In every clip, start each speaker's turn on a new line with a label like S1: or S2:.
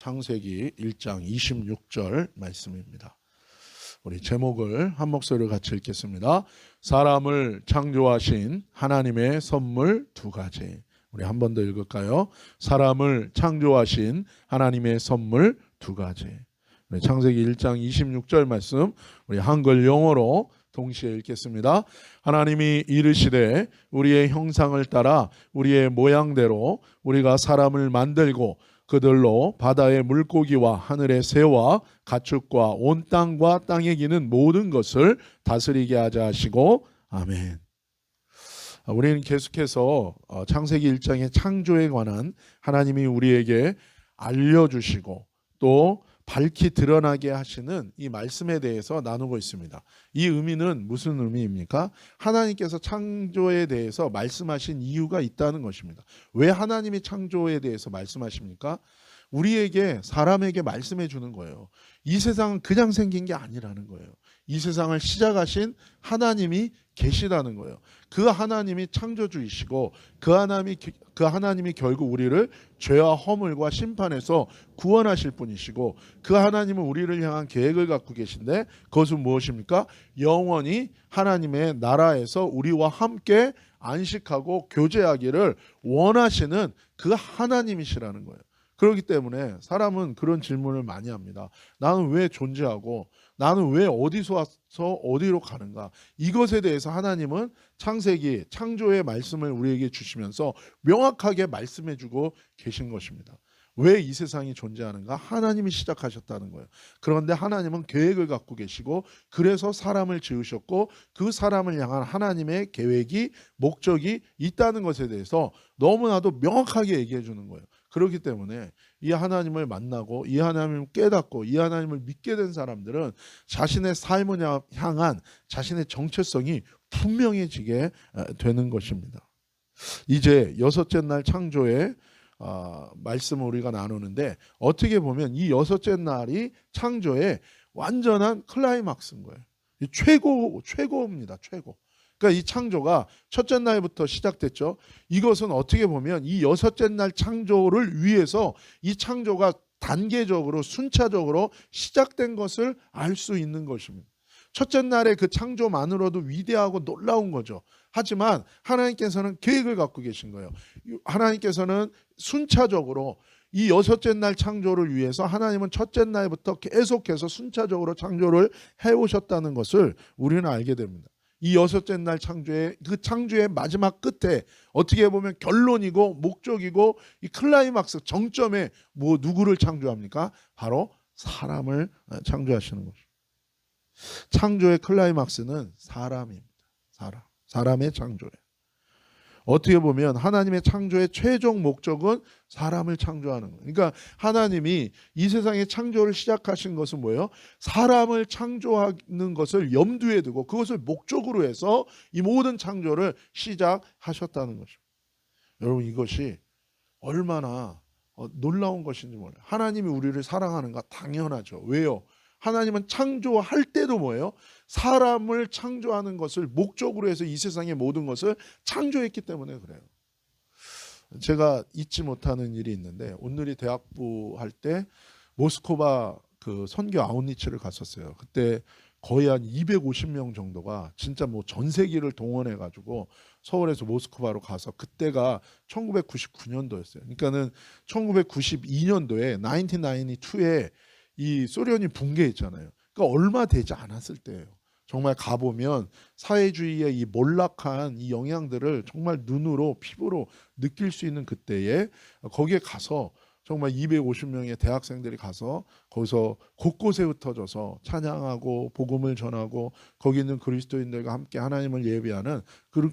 S1: 창세기 1장 26절 말씀입니다. 우리 제목을 한 목소리로 같이 읽겠습니다. 사람을 창조하신 하나님의 선물 두 가지. 우리 한 번 더 읽을까요? 사람을 창조하신 하나님의 선물 두 가지. 우리 창세기 1장 26절 말씀 우리 한글 영어로 동시에 읽겠습니다. 하나님이 이르시되 우리의 형상을 따라 우리의 모양대로 우리가 사람을 만들고 그들로 바다의 물고기와 하늘의 새와 가축과 온 땅과 땅에 기는 모든 것을 다스리게 하자 하시고 아멘. 우리는 계속해서 창세기 1장의 창조에 관한 하나님이 우리에게 알려주시고 또 밝히 드러나게 하시는 이 말씀에 대해서 나누고 있습니다. 이 의미는 무슨 의미입니까? 하나님께서 창조에 대해서 말씀하신 이유가 있다는 것입니다. 왜 하나님이 창조에 대해서 말씀하십니까? 우리에게 사람에게 말씀해 주는 거예요. 이 세상은 그냥 생긴 게 아니라는 거예요. 이 세상을 시작하신 하나님이 계시다는 거예요. 그 하나님이 창조주이시고 그 하나님이 결국 우리를 죄와 허물과 심판에서 구원하실 분이시고 그 하나님은 우리를 향한 계획을 갖고 계신데 그것은 무엇입니까? 영원히 하나님의 나라에서 우리와 함께 안식하고 교제하기를 원하시는 그 하나님이시라는 거예요. 그렇기 때문에 사람은 그런 질문을 많이 합니다. 나는 왜 존재하고 나는 왜 어디서 와서 어디로 가는가? 이것에 대해서 하나님은 창세기, 창조의 말씀을 우리에게 주시면서 명확하게 말씀해주고 계신 것입니다. 왜 이 세상이 존재하는가? 하나님이 시작하셨다는 거예요. 그런데 하나님은 계획을 갖고 계시고 그래서 사람을 지으셨고 그 사람을 향한 하나님의 계획이 목적이 있다는 것에 대해서 너무나도 명확하게 얘기해 주는 거예요. 그렇기 때문에 이 하나님을 만나고 이 하나님을 깨닫고 이 하나님을 믿게 된 사람들은 자신의 삶을 향한 자신의 정체성이 분명해지게 되는 것입니다. 이제 여섯째 날 창조의 말씀을 우리가 나누는데 어떻게 보면 이 여섯째 날이 창조의 완전한 클라이막스인 거예요. 최고입니다. 최고. 그러니까 이 창조가 첫째 날부터 시작됐죠. 이것은 어떻게 보면 이 여섯째 날 창조를 위해서 이 창조가 단계적으로 순차적으로 시작된 것을 알 수 있는 것입니다. 첫째 날의 그 창조만으로도 위대하고 놀라운 거죠. 하지만 하나님께서는 계획을 갖고 계신 거예요. 하나님께서는 순차적으로 이 여섯째 날 창조를 위해서 하나님은 첫째 날부터 계속해서 순차적으로 창조를 해오셨다는 것을 우리는 알게 됩니다. 이 여섯째 날 창조의 그 창조의 마지막 끝에 어떻게 보면 결론이고 목적이고 이 클라이막스 정점에 누구를 창조합니까? 바로 사람을 창조하시는 것입니다. 창조의 클라이막스는 사람입니다. 사람의 창조예요. 어떻게 보면 하나님의 창조의 최종 목적은 사람을 창조하는 거예요. 그러니까 하나님이 이 세상의 창조를 시작하신 것은 뭐예요? 사람을 창조하는 것을 염두에 두고 그것을 목적으로 해서 이 모든 창조를 시작하셨다는 것입니다. 여러분 이것이 얼마나 놀라운 것인지 몰라요. 하나님이 우리를 사랑하는가? 당연하죠. 왜요? 하나님은 창조할 때도 뭐예요? 사람을 창조하는 것을 목적으로 해서 이 세상의 모든 것을 창조했기 때문에 그래요. 제가 잊지 못하는 일이 있는데 오늘이 대학부 할 때 모스크바 그 선교 아웃리치를 갔었어요. 그때 거의 한 250명 정도가 진짜 뭐 전세기를 동원해 가지고 서울에서 모스크바로 가서 그때가 1999년도였어요. 그러니까는 1992년도에 1992에 이 소련이 붕괴했잖아요. 그러니까 얼마 되지 않았을 때예요. 정말 가보면 사회주의의 이 몰락한 이 영향들을 정말 눈으로 피부로 느낄 수 있는 그때에 거기에 가서 정말 250명의 대학생들이 가서 거기서 곳곳에 흩어져서 찬양하고 복음을 전하고 거기 있는 그리스도인들과 함께 하나님을 예배하는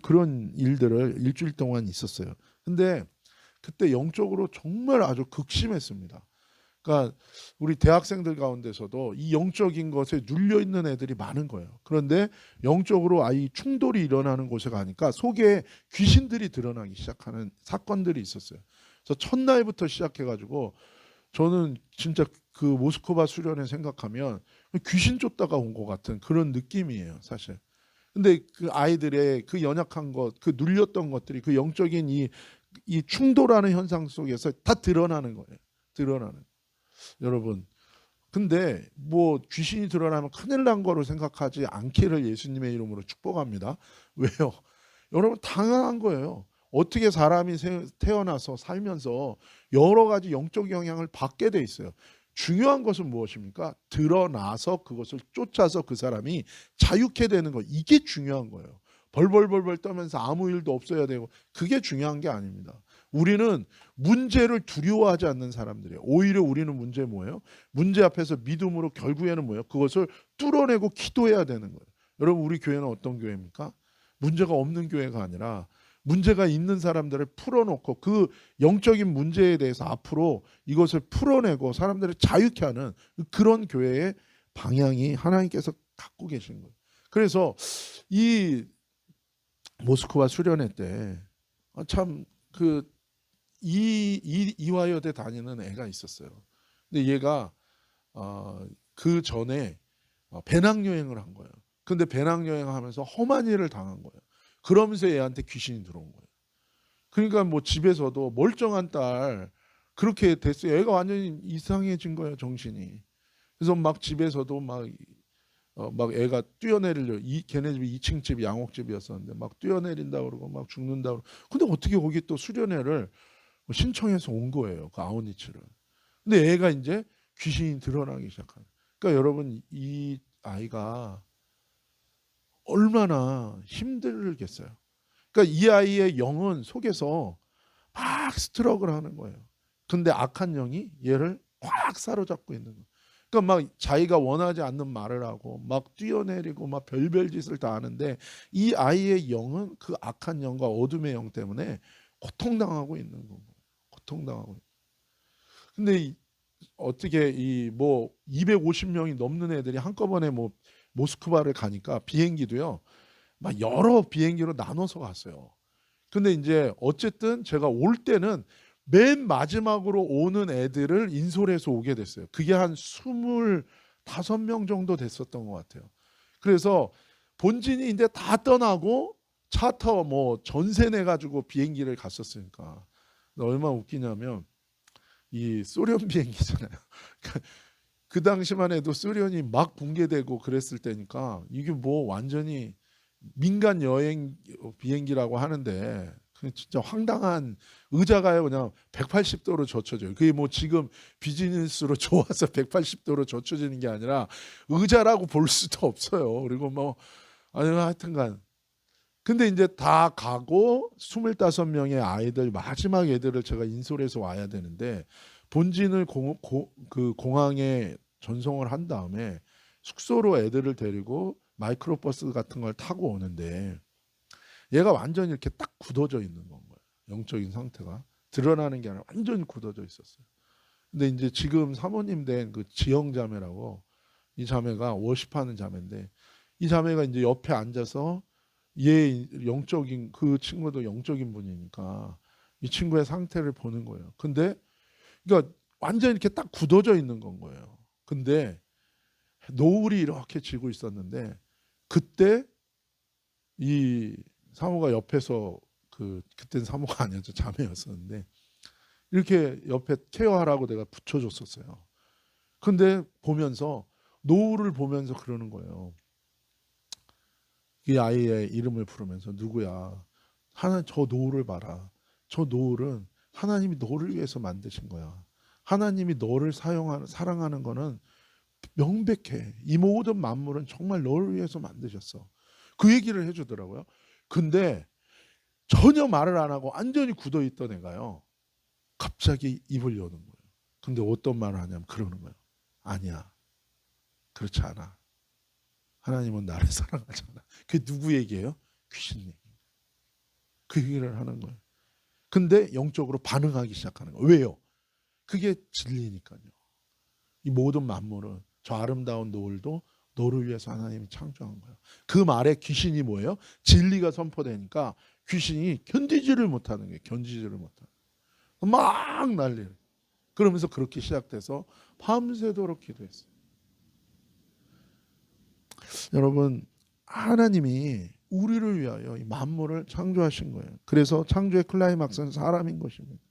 S1: 그런 일들을 일주일 동안 있었어요. 근데 그때 영적으로 정말 아주 극심했습니다. 그러니까 우리 대학생들 가운데서도 이 영적인 것에 눌려 있는 애들이 많은 거예요. 그런데 영적으로 이 충돌이 일어나는 곳에 가니까 속에 귀신들이 드러나기 시작하는 사건들이 있었어요. 그래서 첫날부터 시작해가지고 저는 진짜 그 모스크바 수련회 생각하면 귀신 쫓다가 온 것 같은 그런 느낌이에요, 사실. 근데 그 아이들의 그 연약한 것, 그 눌렸던 것들이 그 영적인 이 충돌하는 현상 속에서 다 드러나는 거예요. 드러나는. 여러분, 근데 뭐 귀신이 드러나면 큰일 난 거로 생각하지 않기를 예수님의 이름으로 축복합니다. 왜요? 여러분, 당연한 거예요. 어떻게 사람이 태어나서 살면서 여러 가지 영적 영향을 받게 돼 있어요. 중요한 것은 무엇입니까? 드러나서 그것을 쫓아서 그 사람이 자유케 되는 거, 이게 중요한 거예요. 벌벌벌벌 떠면서 아무 일도 없어야 되고, 그게 중요한 게 아닙니다. 우리는 문제를 두려워하지 않는 사람들이에요. 오히려 우리는 문제 뭐예요? 문제 앞에서 믿음으로 결국에는 뭐예요? 그것을 뚫어내고 기도해야 되는 거예요. 여러분, 우리 교회는 어떤 교회입니까? 문제가 없는 교회가 아니라 문제가 있는 사람들을 풀어놓고 그 영적인 문제에 대해서 앞으로 이것을 풀어내고 사람들을 자유케 하는 그런 교회의 방향이 하나님께서 갖고 계신 거예요. 그래서 이 모스크바 수련회 때 참 그 이화여대 다니는 애가 있었어요. 근데 얘가 그 전에 배낭여행을 한 거예요. 근데 배낭여행을 하면서 험한 일을 당한 거예요. 그러면서 얘한테 귀신이 들어온 거예요. 그러니까 뭐 집에서도 멀쩡한 딸 그렇게 됐어요. 애가 완전히 이상해진 거예요, 정신이. 그래서 막 집에서도 막 애가 뛰어내리려, 걔네 집이 2층 집 양옥집이었었는데 막 뛰어내린다 그러고 막 죽는다 그러고. 근데 어떻게 거기 또 수련회를 신청해서 온 거예요, 그 아우니츠를. 근데 애가 이제 귀신이 드러나기 시작하는. 그러니까 여러분, 이 아이가 얼마나 힘들겠어요. 그러니까 이 아이의 영은 속에서 막 스트럭을 하는 거예요. 근데 악한 영이 얘를 꽉 사로잡고 있는 거예요. 그러니까 막 자기가 원하지 않는 말을 하고 막 뛰어내리고 막 별별 짓을 다 하는데 이 아이의 영은 그 악한 영과 어둠의 영 때문에 고통당하고 있는 거예요. 고통당하고. 근데 어떻게 이 뭐 250명이 넘는 애들이 한꺼번에 뭐 모스크바를 가니까 비행기도요, 막 여러 비행기로 나눠서 갔어요. 근데 이제 어쨌든 제가 올 때는 맨 마지막으로 오는 애들을 인솔해서 오게 됐어요. 그게 한 25명 정도 됐었던 것 같아요. 그래서 본진이 이제 다 떠나고 차터 뭐 전세 내 가지고 비행기를 갔었으니까 얼마나 웃기냐면 이 소련 비행기잖아요. 그 당시만 해도 소련이 막 붕괴되고 그랬을 때니까 이게 뭐 완전히 민간 여행 비행기라고 하는데 진짜 황당한, 의자가요 그냥 180도로 젖혀져요. 그게 뭐 지금 비즈니스로 좋아서 180도로 젖혀지는 게 아니라 의자라고 볼 수도 없어요. 그리고 뭐 아니 하여튼간 근데 이제 다 가고 25명의 아이들, 마지막 애들을 제가 인솔해서 와야 되는데 본진을 그 공항에 전송을 한 다음에 숙소로 애들을 데리고 마이크로버스 같은 걸 타고 오는데 얘가 완전히 이렇게 딱 굳어져 있는 건 거예요. 영적인 상태가 드러나는 게 아니라 완전히 굳어져 있었어요. 근데 이제 지금 사모님 된 그 지영 자매라고, 이 자매가 워십하는 자매인데 이 자매가 이제 옆에 앉아서 얘 영적인, 그 친구도 영적인 분이니까 이 친구의 상태를 보는 거예요. 근데 그러니까 완전히 이렇게 딱 굳어져 있는 건 거예요. 근데 노을이 이렇게 지고 있었는데 그때 이 사모가 옆에서 그때는 사모가 아니었죠, 자매였었는데 이렇게 옆에 케어하라고 내가 붙여줬었어요. 근데 보면서 노을을 보면서 그러는 거예요. 이 아이의 이름을 부르면서 누구야? 저 노을을 봐라. 저 노을은 하나님이 너를 위해서 만드신 거야. 하나님이 너를 사랑하는 거는 명백해. 이 모든 만물은 정말 너를 위해서 만드셨어. 그 얘기를 해주더라고요. 근데 전혀 말을 안 하고 완전히 굳어있던 애가요, 갑자기 입을 여는 거예요. 근데 어떤 말을 하냐면 그러는 거예요. 아니야, 그렇지 않아. 하나님은 나를 사랑하잖아. 그게 누구 얘기예요? 귀신 얘기. 그 얘기를 하는 거예요. 근데 영적으로 반응하기 시작하는 거예요. 왜요? 그게 진리니까요. 이 모든 만물은, 저 아름다운 노을도 너를 위해서 하나님이 창조한 거예요. 그 말에 귀신이 뭐예요? 진리가 선포되니까 귀신이 견디지를 못하는 거예요. 견디지를 못하는 거예요. 막 난리를. 그러면서 그렇게 시작돼서 밤새도록 기도했어요. 여러분, 하나님이 우리를 위하여 이 만물을 창조하신 거예요. 그래서 창조의 클라이막스는 사람인 것입니다.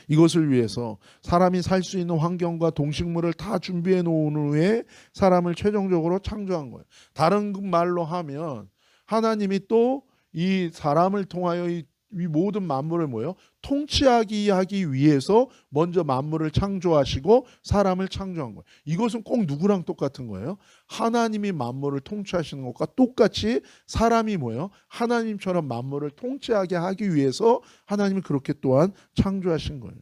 S1: 이것을 위해서 사람이 살 수 있는 환경과 동식물을 다 준비해 놓은 후에 사람을 최종적으로 창조한 거예요. 다른 말로 하면 하나님이 또 이 사람을 통하여 이 모든 만물을 뭐예요? 통치하기 위해서 먼저 만물을 창조하시고 사람을 창조한 거예요. 이것은 꼭 누구랑 똑같은 거예요? 하나님이 만물을 통치하시는 것과 똑같이 사람이 뭐예요? 하나님처럼 만물을 통치하게 하기 위해서 하나님이 그렇게 또한 창조하신 거예요.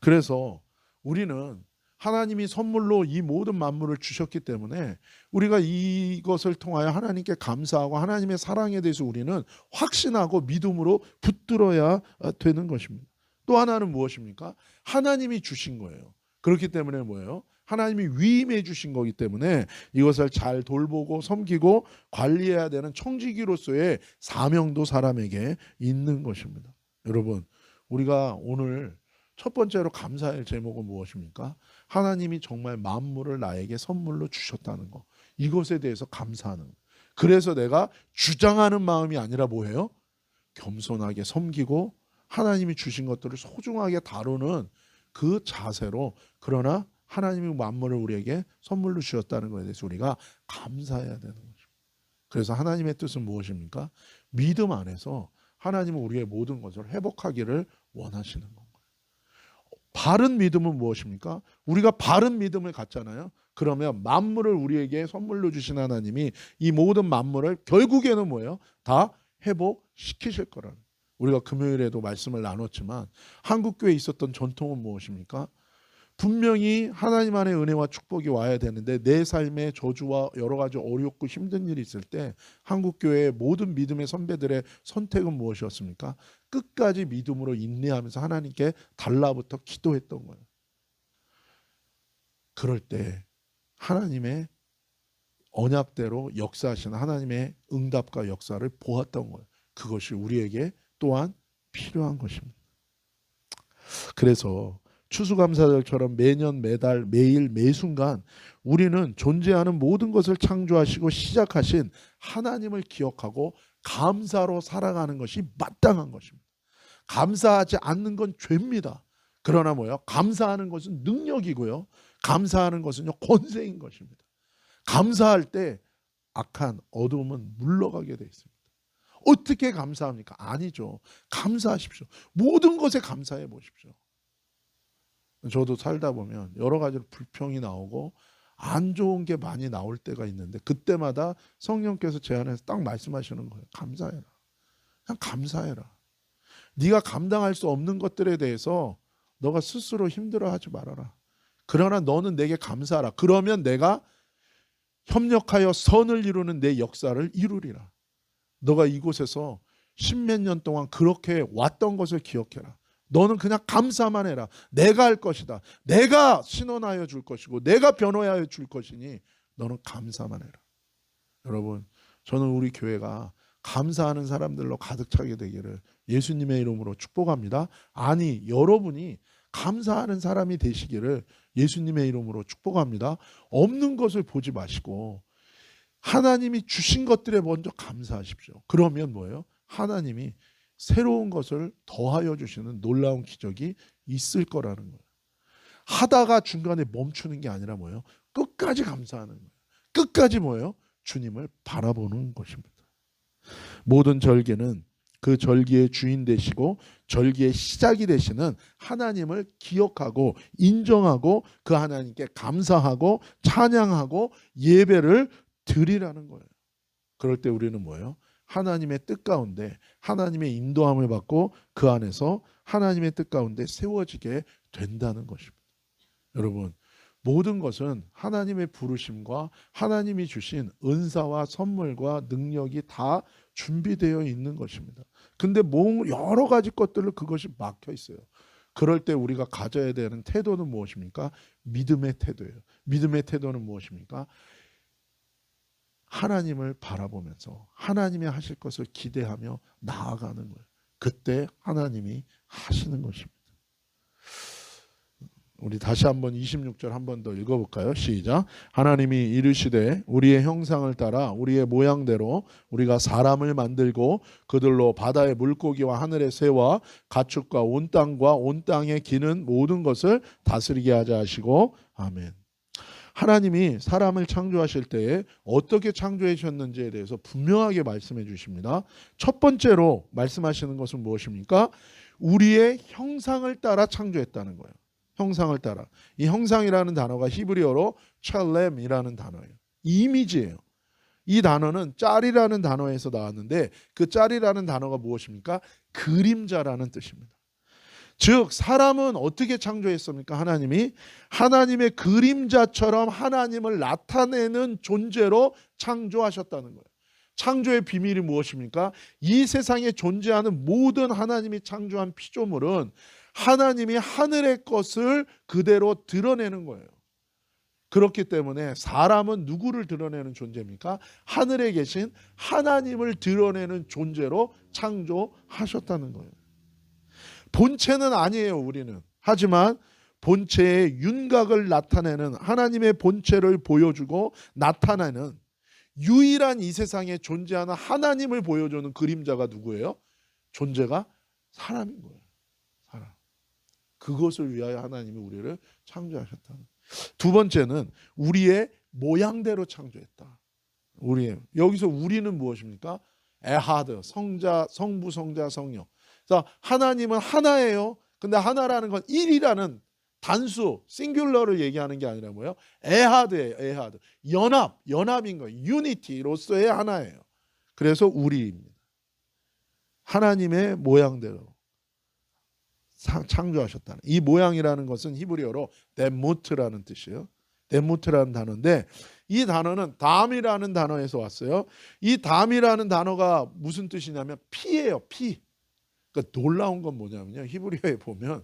S1: 그래서 우리는 하나님이 선물로 이 모든 만물을 주셨기 때문에 우리가 이것을 통하여 하나님께 감사하고 하나님의 사랑에 대해서 우리는 확신하고 믿음으로 붙들어야 되는 것입니다. 또 하나는 무엇입니까? 하나님이 주신 거예요. 그렇기 때문에 뭐예요? 하나님이 위임해 주신 거기 때문에 이것을 잘 돌보고 섬기고 관리해야 되는 청지기로서의 사명도 사람에게 있는 것입니다. 여러분, 우리가 오늘 첫 번째로 감사할 제목은 무엇입니까? 하나님이 정말 만물을 나에게 선물로 주셨다는 거. 이것에 대해서 감사하는 거. 그래서 내가 주장하는 마음이 아니라 뭐예요? 겸손하게 섬기고 하나님이 주신 것들을 소중하게 다루는 그 자세로, 그러나 하나님이 만물을 우리에게 선물로 주셨다는 것에 대해서 우리가 감사해야 되는 거죠. 그래서 하나님의 뜻은 무엇입니까? 믿음 안에서 하나님은 우리의 모든 것을 회복하기를 원하시는 겁니다. 바른 믿음은 무엇입니까? 우리가 바른 믿음을 갖잖아요. 그러면 만물을 우리에게 선물로 주신 하나님이 이 모든 만물을 결국에는 뭐예요? 다 회복시키실 거라는. 우리가 금요일에도 말씀을 나눴지만 한국교회에 있었던 전통은 무엇입니까? 분명히 하나님 안의 은혜와 축복이 와야 되는데 내 삶에 저주와 여러 가지 어렵고 힘든 일이 있을 때 한국교회의 모든 믿음의 선배들의 선택은 무엇이었습니까? 끝까지 믿음으로 인내하면서 하나님께 달라붙어 기도했던 거예요. 그럴 때 하나님의 언약대로 역사하시는 하나님의 응답과 역사를 보았던 거예요. 그것이 우리에게 또한 필요한 것입니다. 그래서 추수감사절처럼 매년 매달 매일 매순간 우리는 존재하는 모든 것을 창조하시고 시작하신 하나님을 기억하고 감사로 살아가는 것이 마땅한 것입니다. 감사하지 않는 건 죄입니다. 그러나 뭐예요? 감사하는 것은 능력이고요. 감사하는 것은요, 권세인 것입니다. 감사할 때 악한 어둠은 물러가게 되어 있습니다. 어떻게 감사합니까? 아니죠. 감사하십시오. 모든 것에 감사해 보십시오. 저도 살다 보면 여러 가지로 불평이 나오고 안 좋은 게 많이 나올 때가 있는데 그때마다 성령께서 제 안에서 딱 말씀하시는 거예요. 감사해라. 그냥 감사해라. 네가 감당할 수 없는 것들에 대해서 너가 스스로 힘들어하지 말아라. 그러나 너는 내게 감사하라. 그러면 내가 협력하여 선을 이루는 내 역사를 이루리라. 너가 이곳에서 십몇 년 동안 그렇게 왔던 것을 기억해라. 너는 그냥 감사만 해라. 내가 할 것이다. 내가 신원하여 줄 것이고 내가 변호하여 줄 것이니 너는 감사만 해라. 여러분, 저는 우리 교회가 감사하는 사람들로 가득 차게 되기를 예수님의 이름으로 축복합니다. 아니, 여러분이 감사하는 사람이 되시기를 예수님의 이름으로 축복합니다. 없는 것을 보지 마시고 하나님이 주신 것들에 먼저 감사하십시오. 그러면 뭐예요? 하나님이 새로운 것을 더하여 주시는 놀라운 기적이 있을 거라는 거예요. 하다가 중간에 멈추는 게 아니라 뭐예요? 끝까지 감사하는 거예요. 끝까지 뭐예요? 주님을 바라보는 것입니다. 모든 절기는 그 절기의 주인 되시고 절기의 시작이 되시는 하나님을 기억하고 인정하고 그 하나님께 감사하고 찬양하고 예배를 드리라는 거예요. 그럴 때 우리는 뭐예요? 하나님의 뜻 가운데 하나님의 인도함을 받고 그 안에서 하나님의 뜻 가운데 세워지게 된다는 것입니다. 여러분, 모든 것은 하나님의 부르심과 하나님이 주신 은사와 선물과 능력이 다 준비되어 있는 것입니다. 근데 여러 가지 것들로 그것이 막혀 있어요. 그럴 때 우리가 가져야 되는 태도는 무엇입니까? 믿음의 태도예요. 믿음의 태도는 무엇입니까? 하나님을 바라보면서 하나님이 하실 것을 기대하며 나아가는 거예요. 그때 하나님이 하시는 것입니다. 우리 다시 한번 26절 한 번 더 읽어볼까요? 시작. 하나님이 이르시되 우리의 형상을 따라 우리의 모양대로 우리가 사람을 만들고 그들로 바다의 물고기와 하늘의 새와 가축과 온 땅과 온 땅에 기는 모든 것을 다스리게 하자 하시고 아멘. 하나님이 사람을 창조하실 때에 어떻게 창조하셨는지에 대해서 분명하게 말씀해 주십니다. 첫 번째로 말씀하시는 것은 무엇입니까? 우리의 형상을 따라 창조했다는 거예요. 형상을 따라. 이 형상이라는 단어가 히브리어로 찰렘이라는 단어예요. 이미지예요. 이 단어는 짤이라는 단어에서 나왔는데 그 짤이라는 단어가 무엇입니까? 그림자라는 뜻입니다. 즉 사람은 어떻게 창조했습니까? 하나님이 하나님의 그림자처럼 하나님을 나타내는 존재로 창조하셨다는 거예요. 창조의 비밀이 무엇입니까? 이 세상에 존재하는 모든 하나님이 창조한 피조물은 하나님이 하늘의 것을 그대로 드러내는 거예요. 그렇기 때문에 사람은 누구를 드러내는 존재입니까? 하늘에 계신 하나님을 드러내는 존재로 창조하셨다는 거예요. 본체는 아니에요, 우리는. 하지만 본체의 윤곽을 나타내는 하나님의 본체를 보여주고 나타내는 유일한 이 세상에 존재하는 하나님을 보여주는 그림자가 누구예요? 존재가 사람인 거예요. 사람. 그것을 위하여 하나님이 우리를 창조하셨다. 두 번째는 우리의 모양대로 창조했다. 여기서 우리는 무엇입니까? 에하드, 성자, 성부, 성자, 성령. 자, 하나님은 하나예요. 근데 하나라는 건 1이라는 단수, 싱귤러를 얘기하는 게 아니라 뭐예요? 에하드예요. 에하드. 연합인 거예요. 유니티로서의 하나예요. 그래서 우리입니다. 하나님의 모양대로 창조하셨다는. 이 모양이라는 것은 히브리어로 데무트라는 뜻이에요. 데무트라는 단어인데 이 단어는 담이라는 단어에서 왔어요. 이 담이라는 단어가 무슨 뜻이냐면 피예요. 피. 그러니까 놀라운 건 뭐냐면요. 히브리어에 보면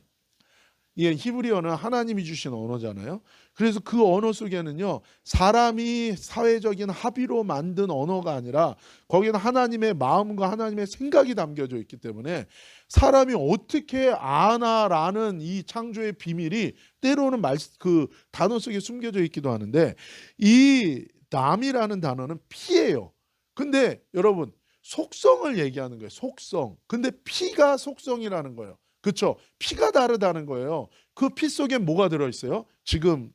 S1: 히브리어는 하나님이 주신 언어잖아요. 그래서 그 언어 속에는요. 사람이 사회적인 합의로 만든 언어가 아니라 거기는 하나님의 마음과 하나님의 생각이 담겨져 있기 때문에 사람이 어떻게 아나라는 이 창조의 비밀이 때로는 그 단어 속에 숨겨져 있기도 하는데 이 남이라는 단어는 피예요. 근데 여러분 속성을 얘기하는 거예요. 속성. 근데 피가 속성이라는 거예요. 그렇죠? 피가 다르다는 거예요. 그 피 속에 뭐가 들어있어요? 지금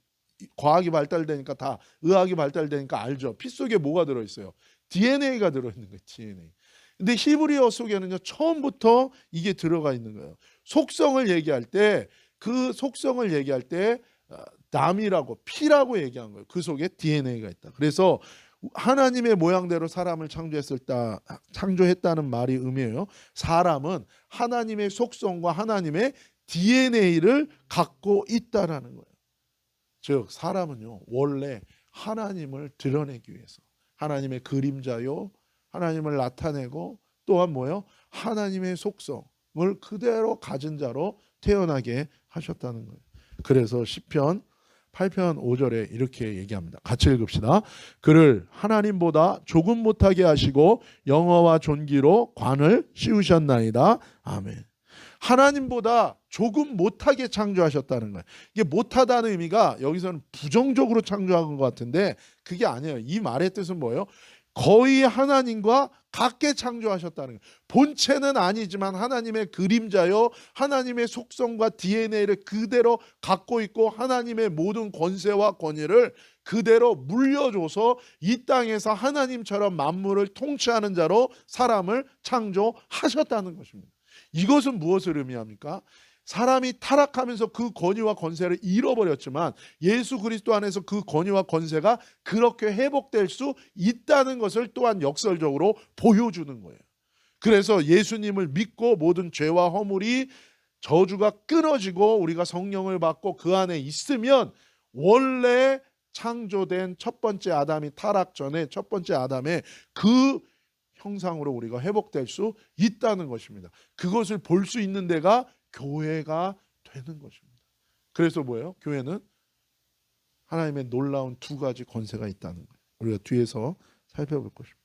S1: 과학이 발달되니까 다 의학이 발달되니까 알죠. 피 속에 뭐가 들어있어요? DNA가 들어있는 거예요. DNA. 근데 히브리어 속에는요. 처음부터 이게 들어가 있는 거예요. 속성을 얘기할 때 그 속성을 얘기할 때 남이라고 피라고 얘기한 거예요. 그 속에 DNA가 있다. 그래서 하나님의 모양대로 사람을 창조했다는 말이 의미해요. 사람은 하나님의 속성과 하나님의 DNA를 갖고 있다라는 거예요. 즉 사람은요 원래 하나님을 드러내기 위해서 하나님의 그림자요, 하나님을 나타내고 또한 뭐요? 하나님의 속성을 그대로 가진 자로 태어나게 하셨다는 거예요. 그래서 시편 8편 5절에 이렇게 얘기합니다. 같이 읽읍시다. 그를 하나님보다 조금 못하게 하시고 영어와 존귀로 관을 씌우셨나이다. 아멘. 하나님보다 조금 못하게 창조하셨다는 거예요. 이게 못하다는 의미가 여기서는 부정적으로 창조한 것 같은데 그게 아니에요. 이 말의 뜻은 뭐예요? 거의 하나님과 같게 창조하셨다는 거예요. 본체는 아니지만 하나님의 그림자요, 하나님의 속성과 DNA를 그대로 갖고 있고 하나님의 모든 권세와 권위를 그대로 물려줘서 이 땅에서 하나님처럼 만물을 통치하는 자로 사람을 창조하셨다는 것입니다. 이것은 무엇을 의미합니까? 사람이 타락하면서 그 권위와 권세를 잃어버렸지만 예수 그리스도 안에서 그 권위와 권세가 그렇게 회복될 수 있다는 것을 또한 역설적으로 보여주는 거예요. 그래서 예수님을 믿고 모든 죄와 허물이 저주가 끊어지고 우리가 성령을 받고 그 안에 있으면 원래 창조된 첫 번째 아담이 타락 전에 첫 번째 아담의 그 형상으로 우리가 회복될 수 있다는 것입니다. 그것을 볼 수 있는 데가 교회가 되는 것입니다. 그래서 뭐예요? 교회는 하나님의 놀라운 두 가지 권세가 있다는 거예요. 우리가 뒤에서 살펴볼 것입니다.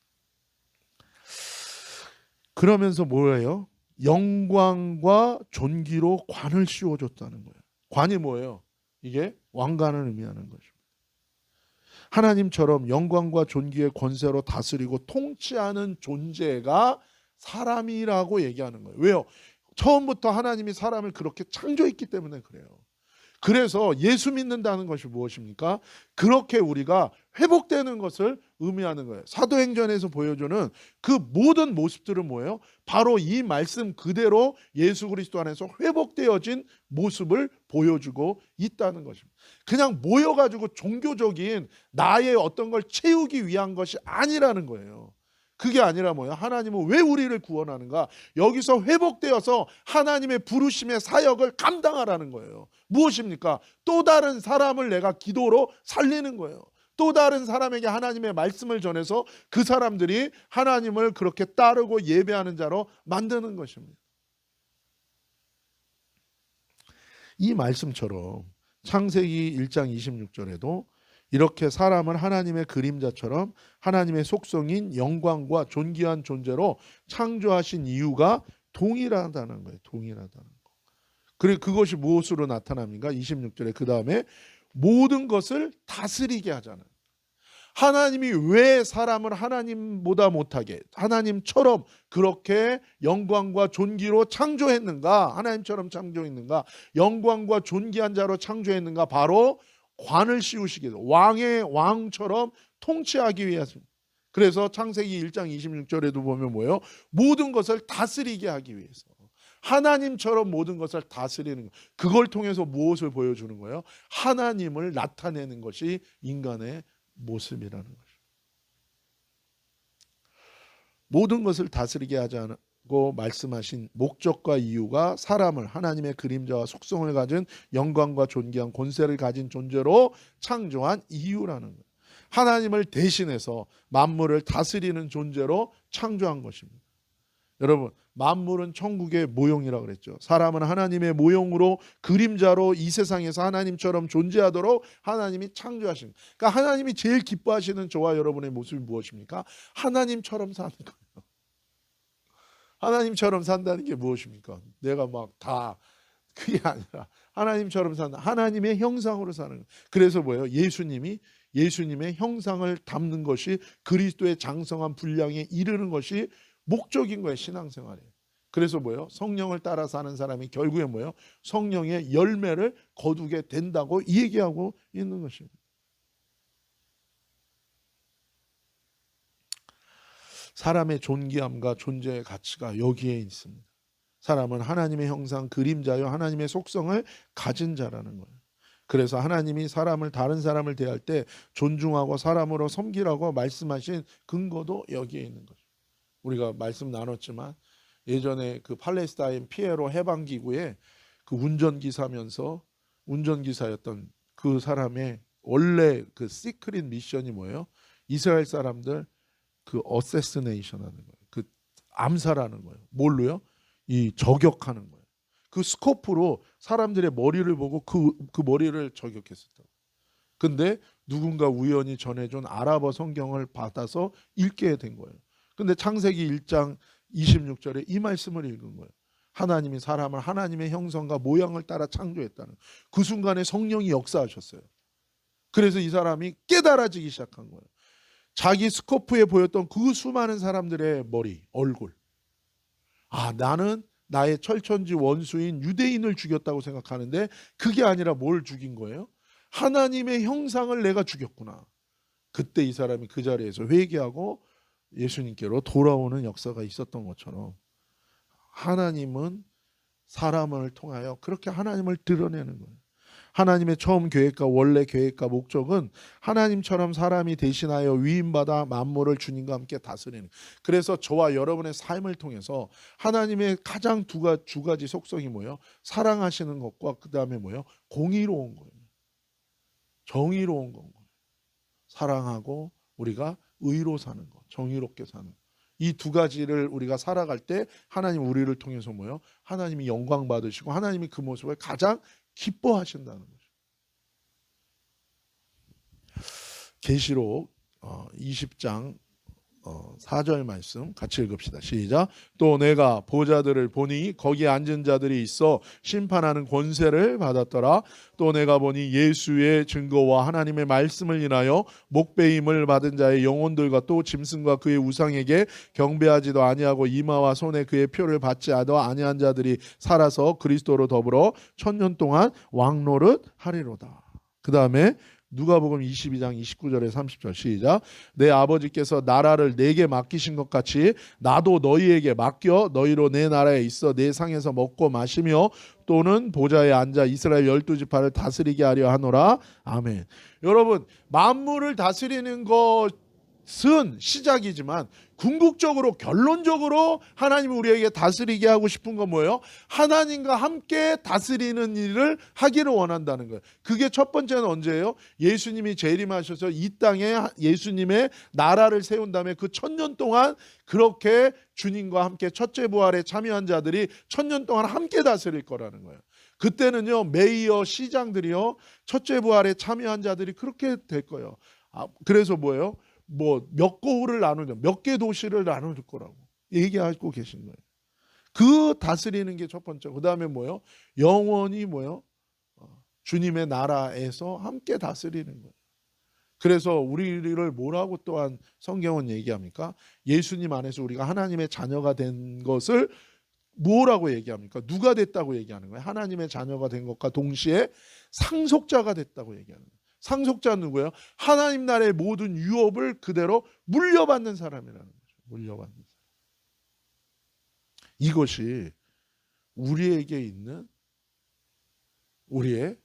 S1: 그러면서 뭐예요? 영광과 존귀로 관을 씌워줬다는 거예요. 관이 뭐예요? 이게 왕관을 의미하는 것입니다. 하나님처럼 영광과 존귀의 권세로 다스리고 통치하는 존재가 사람이라고 얘기하는 거예요. 왜요? 처음부터 하나님이 사람을 그렇게 창조했기 때문에 그래요. 그래서 예수 믿는다는 것이 무엇입니까? 그렇게 우리가 회복되는 것을 의미하는 거예요. 사도행전에서 보여주는 그 모든 모습들은 뭐예요? 바로 이 말씀 그대로 예수 그리스도 안에서 회복되어진 모습을 보여주고 있다는 것입니다. 그냥 모여가지고 종교적인 나의 어떤 걸 채우기 위한 것이 아니라는 거예요. 그게 아니라 뭐예요? 하나님은 왜 우리를 구원하는가? 여기서 회복되어서 하나님의 부르심의 사역을 감당하라는 거예요. 무엇입니까? 또 다른 사람을 내가 기도로 살리는 거예요. 또 다른 사람에게 하나님의 말씀을 전해서 그 사람들이 하나님을 그렇게 따르고 예배하는 자로 만드는 것입니다. 이 말씀처럼 창세기 1장 26절에도 이렇게 사람을 하나님의 그림자처럼 하나님의 속성인 영광과 존귀한 존재로 창조하신 이유가 동일하다는 거예요. 동일하다는 거. 그리고 그것이 무엇으로 나타납니까? 26절에 그 다음에 모든 것을 다스리게 하잖아요. 하나님이 왜 사람을 하나님보다 못하게 하나님처럼 그렇게 영광과 존귀로 창조했는가? 하나님처럼 창조했는가? 영광과 존귀한 자로 창조했는가? 바로 관을 씌우시기 위해서 왕의 왕처럼 통치하기 위해서입니다. 그래서 창세기 1장 26절에도 보면 뭐예요? 모든 것을 다스리게 하기 위해서 하나님처럼 모든 것을 다스리는 것. 그걸 통해서 무엇을 보여주는 거예요? 하나님을 나타내는 것이 인간의 모습이라는 것이죠. 모든 것을 다스리게 하자고 말씀하신 목적과 이유가 사람을 하나님의 그림자와 속성을 가진 영광과 존귀한 권세를 가진 존재로 창조한 이유라는 거예요. 하나님을 대신해서 만물을 다스리는 존재로 창조한 것입니다. 여러분, 만물은 천국의 모형이라고 그랬죠. 사람은 하나님의 모형으로 그림자로 이 세상에서 하나님처럼 존재하도록 하나님이 창조하신 거예요. 그러니까 하나님이 제일 기뻐하시는 저와 여러분의 모습이 무엇입니까? 하나님처럼 사는 거예요. 하나님처럼 산다는 게 무엇입니까? 내가 막 다 그게 아니라 하나님처럼 산다. 하나님의 형상으로 사는 거예요. 그래서 뭐예요? 예수님의 형상을 담는 것이 그리스도의 장성한 분량에 이르는 것이 목적인 거예요. 신앙생활에. 그래서 뭐예요? 성령을 따라 사는 사람이 결국에 뭐예요? 성령의 열매를 거두게 된다고 얘기하고 있는 것입니다. 사람의 존귀함과 존재의 가치가 여기에 있습니다. 사람은 하나님의 형상 그림자요 하나님의 속성을 가진 자라는 거예요. 그래서 하나님이 다른 사람을 대할 때 존중하고 사람으로 섬기라고 말씀하신 근거도 여기에 있는 거죠. 우리가 말씀 나눴지만 예전에 그 팔레스타인 피에로 해방기구에 그 운전기사였던 그 사람의 원래 그 시크릿 미션이 뭐예요? 이스라엘 사람들 그 어세스네이션 하는 거예요. 그 암살하는 거예요. 뭘로요? 이 저격하는 거예요. 그 스코프로 사람들의 머리를 보고 그 머리를 저격했었다고. 근데 누군가 우연히 전해준 아랍어 성경을 받아서 읽게 된 거예요. 근데 창세기 1장 26절에 이 말씀을 읽은 거예요. 하나님이 사람을 하나님의 형상과 모양을 따라 창조했다는 그 순간에 성령이 역사하셨어요. 그래서 이 사람이 깨달아지기 시작한 거예요. 자기 스코프에 보였던 그 수많은 사람들의 머리, 얼굴. 나는 나의 철천지 원수인 유대인을 죽였다고 생각하는데 그게 아니라 뭘 죽인 거예요? 하나님의 형상을 내가 죽였구나. 그때 이 사람이 그 자리에서 회개하고 예수님께로 돌아오는 역사가 있었던 것처럼 하나님은 사람을 통하여 그렇게 하나님을 드러내는 거예요. 하나님의 처음 계획과 원래 계획과 목적은 하나님처럼 사람이 대신하여 위임받아 만물을 주님과 함께 다스리는. 그래서 저와 여러분의 삶을 통해서 하나님의 가장 두 가지 속성이 뭐예요? 사랑하시는 것과 그 다음에 뭐예요? 공의로운 거예요. 정의로운 거예요. 사랑하고 우리가 의로 사는 것, 정의롭게 사는 것. 이 두 가지를 우리가 살아갈 때 하나님 우리를 통해서 뭐예요? 하나님이 영광 받으시고 하나님이 그 모습을 가장 기뻐하신다는 거죠. 계시록 20장 4절 말씀 같이 읽읍시다. 시작. 또 내가 보좌들을 보니 거기에 앉은 자들이 있어 심판하는 권세를 받았더라. 또 내가 보니 예수의 증거와 하나님의 말씀을 인하여 목배임을 받은 자의 영혼들과 또 짐승과 그의 우상에게 경배하지도 아니하고 이마와 손에 그의 표를 받지 아니한 자들이 살아서 그리스도로 더불어 1000년 동안 왕노릇 하리로다. 그 다음에 누가복음 22장 29절에 30절 시작. 내 아버지께서 나라를 내게 맡기신 것 같이 나도 너희에게 맡겨 너희로 내 나라에 있어 내 상에서 먹고 마시며 또는 보좌에 앉아 이스라엘 12지파를 다스리게 하려 하노라. 아멘. 여러분, 만물을 다스리는 것은 시작이지만 궁극적으로 결론적으로 하나님이 우리에게 다스리게 하고 싶은 건 뭐예요? 하나님과 함께 다스리는 일을 하기를 원한다는 거예요. 그게 첫 번째는 언제예요? 예수님이 재림하셔서 이 땅에 예수님의 나라를 세운 다음에 그 1000년 동안 그렇게 주님과 함께 첫째 부활에 참여한 자들이 1000년 동안 함께 다스릴 거라는 거예요. 그때는요, 메이어 시장들이요, 첫째 부활에 참여한 자들이 그렇게 될 거예요. 그래서 뭐예요? 몇 고을을 나누죠. 몇 개 도시를 나눌 거라고 얘기하고 계신 거예요. 그 다스리는 게 첫 번째. 그 다음에 뭐예요? 영원히 뭐예요? 주님의 나라에서 함께 다스리는 거예요. 그래서 우리를 뭐라고 또한 성경은 얘기합니까? 예수님 안에서 우리가 하나님의 자녀가 된 것을 뭐라고 얘기합니까? 누가 됐다고 얘기하는 거예요? 하나님의 자녀가 된 것과 동시에 상속자가 됐다고 얘기하는 거예요. 상속자는 누구예요? 하나님 나라의 모든 유업을 그대로 물려받는 사람이라는 거죠. 물려받는 사람. 이것이 우리에게 있는 우리의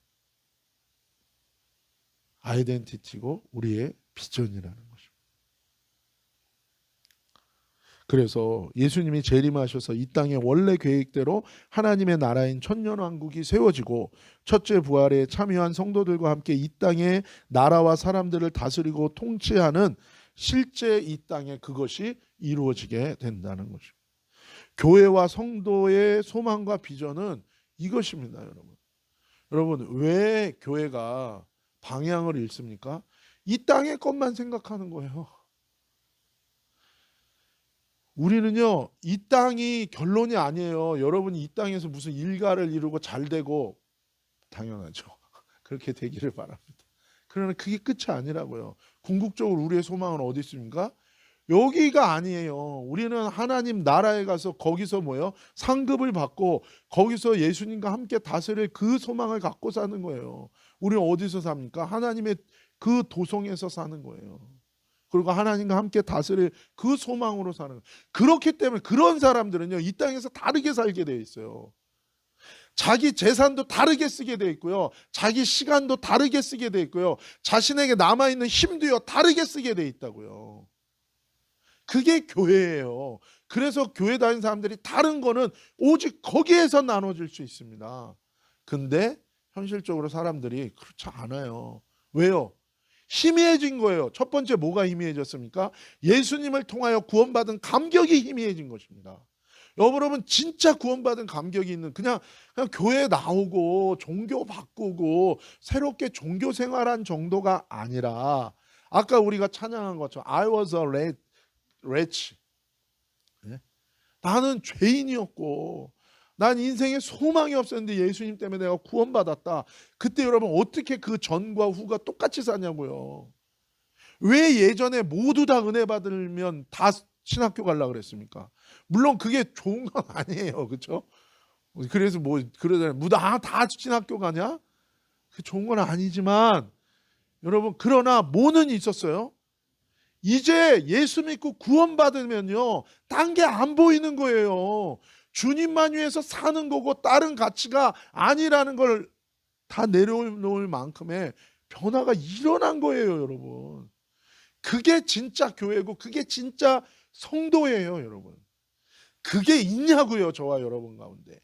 S1: 아이덴티티고 우리의 비전이라는 것입니다. 그래서 예수님이 재림하셔서 이 땅의 원래 계획대로 하나님의 나라인 천년왕국이 세워지고 첫째 부활에 참여한 성도들과 함께 이 땅의 나라와 사람들을 다스리고 통치하는 실제 이 땅에 그것이 이루어지게 된다는 것입니다. 교회와 성도의 소망과 비전은 이것입니다, 여러분. 여러분, 왜 교회가 방향을 잃습니까? 이 땅의 것만 생각하는 거예요. 우리는요, 이 땅이 결론이 아니에요. 여러분이 이 땅에서 무슨 일가를 이루고 잘 되고, 당연하죠. 그렇게 되기를 바랍니다. 그러나 그게 끝이 아니라고요. 궁극적으로 우리의 소망은 어디 있습니까? 여기가 아니에요. 우리는 하나님 나라에 가서 거기서 뭐예요? 상급을 받고 거기서 예수님과 함께 다스릴 그 소망을 갖고 사는 거예요. 우리는 어디서 삽니까? 하나님의 그 도성에서 사는 거예요. 그리고 하나님과 함께 다스릴 그 소망으로 사는 거예요. 그렇기 때문에 그런 사람들은요, 이 땅에서 다르게 살게 돼 있어요. 자기 재산도 다르게 쓰게 돼 있고요. 자기 시간도 다르게 쓰게 돼 있고요. 자신에게 남아있는 힘도요, 다르게 쓰게 돼 있다고요. 그게 교회예요. 그래서 교회 다니는 사람들이 다른 거는 오직 거기에서 나눠질 수 있습니다. 근데 현실적으로 사람들이 그렇지 않아요. 왜요? 희미해진 거예요. 첫 번째 뭐가 희미해졌습니까? 예수님을 통하여 구원받은 감격이 희미해진 것입니다. 여러분, 진짜 구원받은 감격이 있는 그냥 교회 나오고 종교 바꾸고 새롭게 종교 생활한 정도가 아니라 아까 우리가 찬양한 것처럼 I was a wretch. 나는 죄인이었고 난 인생에 소망이 없었는데 예수님 때문에 내가 구원받았다. 그때 여러분 어떻게 그 전과 후가 똑같이 사냐고요. 왜 예전에 모두 다 은혜 받으면 다 신학교 가려고 그랬습니까? 물론 그게 좋은 건 아니에요. 그렇죠? 그래서 그러잖아요. 다 신학교 가냐? 그 좋은 건 아니지만 여러분, 그러나 뭐는 있었어요? 이제 예수 믿고 구원받으면요, 딴 게 안 보이는 거예요. 주님만 위해서 사는 거고 다른 가치가 아니라는 걸 다 내려놓을 만큼의 변화가 일어난 거예요, 여러분. 그게 진짜 교회고 그게 진짜 성도예요, 여러분. 그게 있냐고요, 저와 여러분 가운데.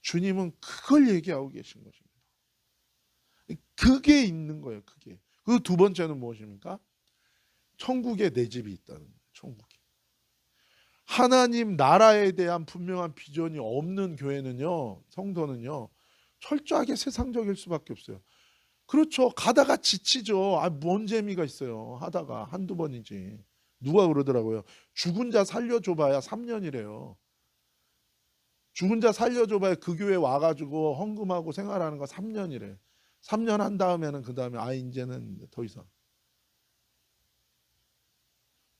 S1: 주님은 그걸 얘기하고 계신 것입니다. 그게 있는 거예요, 그게. 그 두 번째는 무엇입니까? 천국에 내 집이 있다는 거예요, 천국에. 하나님 나라에 대한 분명한 비전이 없는 교회는요, 성도는요, 철저하게 세상적일 수밖에 없어요. 그렇죠. 가다가 지치죠. 뭔 재미가 있어요. 하다가 한두 번이지. 누가 그러더라고요. 죽은 자 살려줘봐야 3년이래요. 죽은 자 살려줘봐야 그 교회 와가지고 헌금하고 생활하는 거 3년이래. 3년 한 다음에는 그 다음에 이제는 더 이상.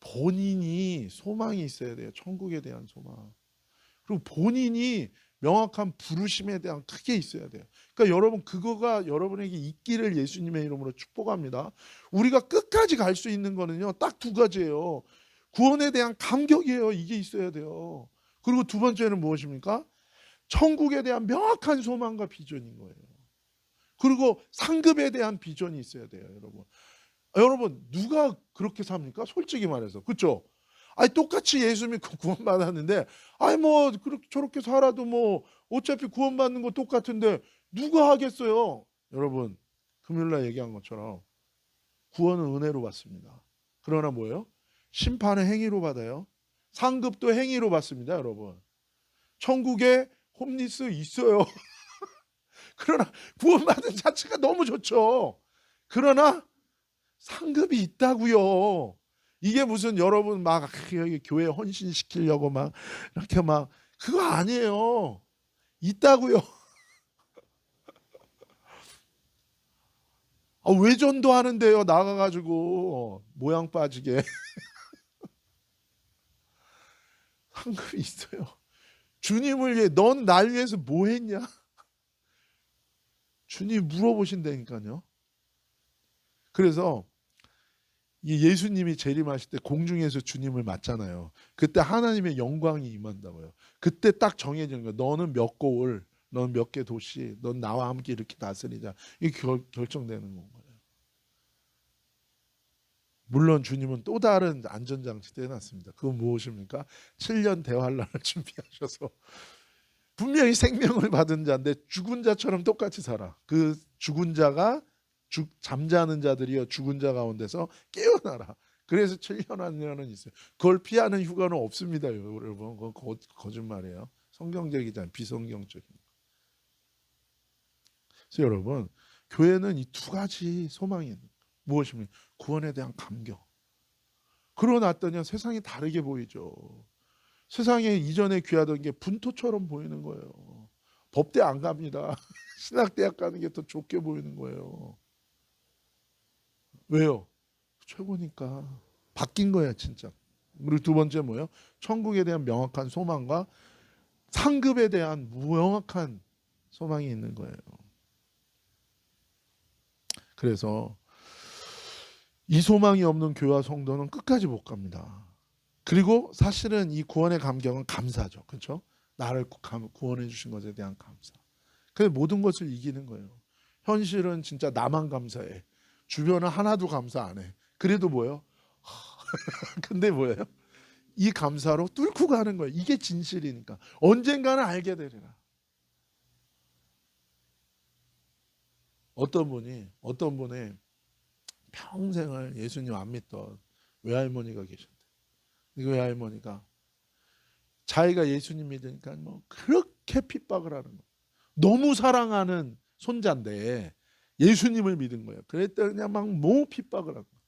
S1: 본인이 소망이 있어야 돼요. 천국에 대한 소망. 그리고 본인이 명확한 부르심에 대한 크게 있어야 돼요. 그러니까 여러분, 그거가 여러분에게 있기를 예수님의 이름으로 축복합니다. 우리가 끝까지 갈 수 있는 거는요, 딱 두 가지예요. 구원에 대한 감격이에요. 이게 있어야 돼요. 그리고 두 번째는 무엇입니까? 천국에 대한 명확한 소망과 비전인 거예요. 그리고 상급에 대한 비전이 있어야 돼요, 여러분. 여러분, 누가 그렇게 삽니까? 솔직히 말해서. 그렇죠? 아니, 똑같이 예수 믿고 구원받았는데, 아니 뭐 그렇게 저렇게 살아도 뭐 어차피 구원받는 거 똑같은데 누가 하겠어요? 여러분, 금요일날 얘기한 것처럼 구원은 은혜로 받습니다. 그러나 뭐예요? 심판은 행위로 받아요. 상급도 행위로 받습니다, 여러분. 천국에 홈리스 있어요. 그러나 구원받은 자체가 너무 좋죠. 그러나 상급이 있다고요. 이게 무슨 여러분 막 여기 교회 헌신시키려고 막 이렇게 막 그거 아니에요. 있다고요. 외전도 하는데요. 나가가지고 모양 빠지게. 상급이 있어요. 주님을 위해 넌 날 위해서 뭐 했냐? 주님 물어보신다니까요. 그래서 예수님이 재림하실 때 공중에서 주님을 맞잖아요. 그때 하나님의 영광이 임한다고요. 그때 딱 정해지는 거예요. 너는 몇 고을, 넌 몇 개 도시, 넌 나와 함께 이렇게 다스리자. 이게 결정되는 거예요. 물론 주님은 또 다른 안전장치도 해놨습니다. 그건 무엇입니까? 7년 대환란을 준비하셔서 분명히 생명을 받은 자인데 죽은 자처럼 똑같이 살아. 그 죽은 자가 잠자는 자들이여 죽은 자 가운데서 깨어나라. 그래서 7년이라는 있어요. 그걸 피하는 휴가는 없습니다, 여러분. 그건 거짓말이에요. 성경적이잖아요. 비성경적인. 그래서 여러분, 교회는 이 두 가지 소망이 있는 거예요. 무엇입니까? 구원에 대한 감격. 그러고 났더니 세상이 다르게 보이죠. 세상에 이전에 귀하던 게 분토처럼 보이는 거예요. 법대 안 갑니다. 신학대학 가는 게 더 좋게 보이는 거예요. 왜요? 최고니까. 바뀐 거야, 진짜. 그리고 두 번째 뭐예요? 천국에 대한 명확한 소망과 상급에 대한 명확한 소망이 있는 거예요. 그래서 이 소망이 없는 교회와 성도는 끝까지 못 갑니다. 그리고 사실은 이 구원의 감격은 감사죠. 그렇죠? 나를 구원해 주신 것에 대한 감사. 그래서 모든 것을 이기는 거예요. 현실은 진짜 나만 감사해. 주변은 하나도 감사 안 해. 그래도 뭐예요? 근데 뭐예요? 이 감사로 뚫고 가는 거예요. 이게 진실이니까. 언젠가는 알게 되리라. 어떤 분이 평생을 예수님 안 믿던 외할머니가 계셨대. 그 외할머니가 자기가 예수님 믿으니까 뭐 그렇게 핍박을 하는 거예요. 너무 사랑하는 손자인데 예수님을 믿은 거예요. 그랬더니 그냥 막 너무 핍박을 한 거예요.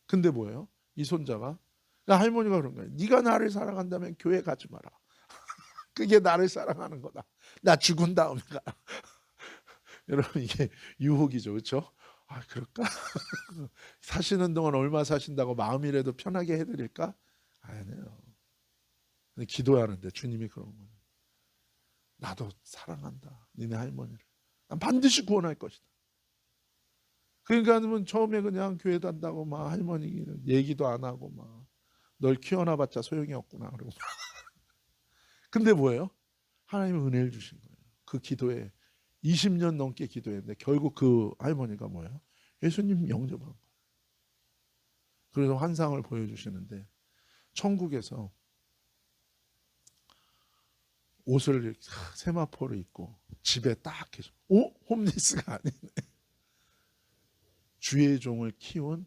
S1: 근데 뭐예요? 이 손자가 할머니가 그런 거예요. 네가 나를 사랑한다면 교회 가지 마라. 그게 나를 사랑하는 거다. 나 죽은 다음에 가라. 여러분, 이게 유혹이죠. 그렇죠? 그럴까? 사시는 동안 얼마 사신다고 마음이라도 편하게 해드릴까? 아니에요. 근데 기도하는데 주님이 그런 거예요. 나도 사랑한다. 니네 할머니를. 난 반드시 구원할 것이다. 그러니까 처음에 그냥 교회 단다고 막 할머니 얘기도 안 하고 막 널 키워놔봤자 소용이 없구나. 그러고. 근데 뭐예요? 하나님은 은혜를 주신 거예요. 그 기도에 20년 넘게 기도했는데 결국 그 할머니가 뭐예요? 예수님 영접한 거예요. 그래서 환상을 보여주시는데 천국에서 옷을 세마포를 입고 집에 딱 계셔. 홈리스가 아니네. 주의 종을 키운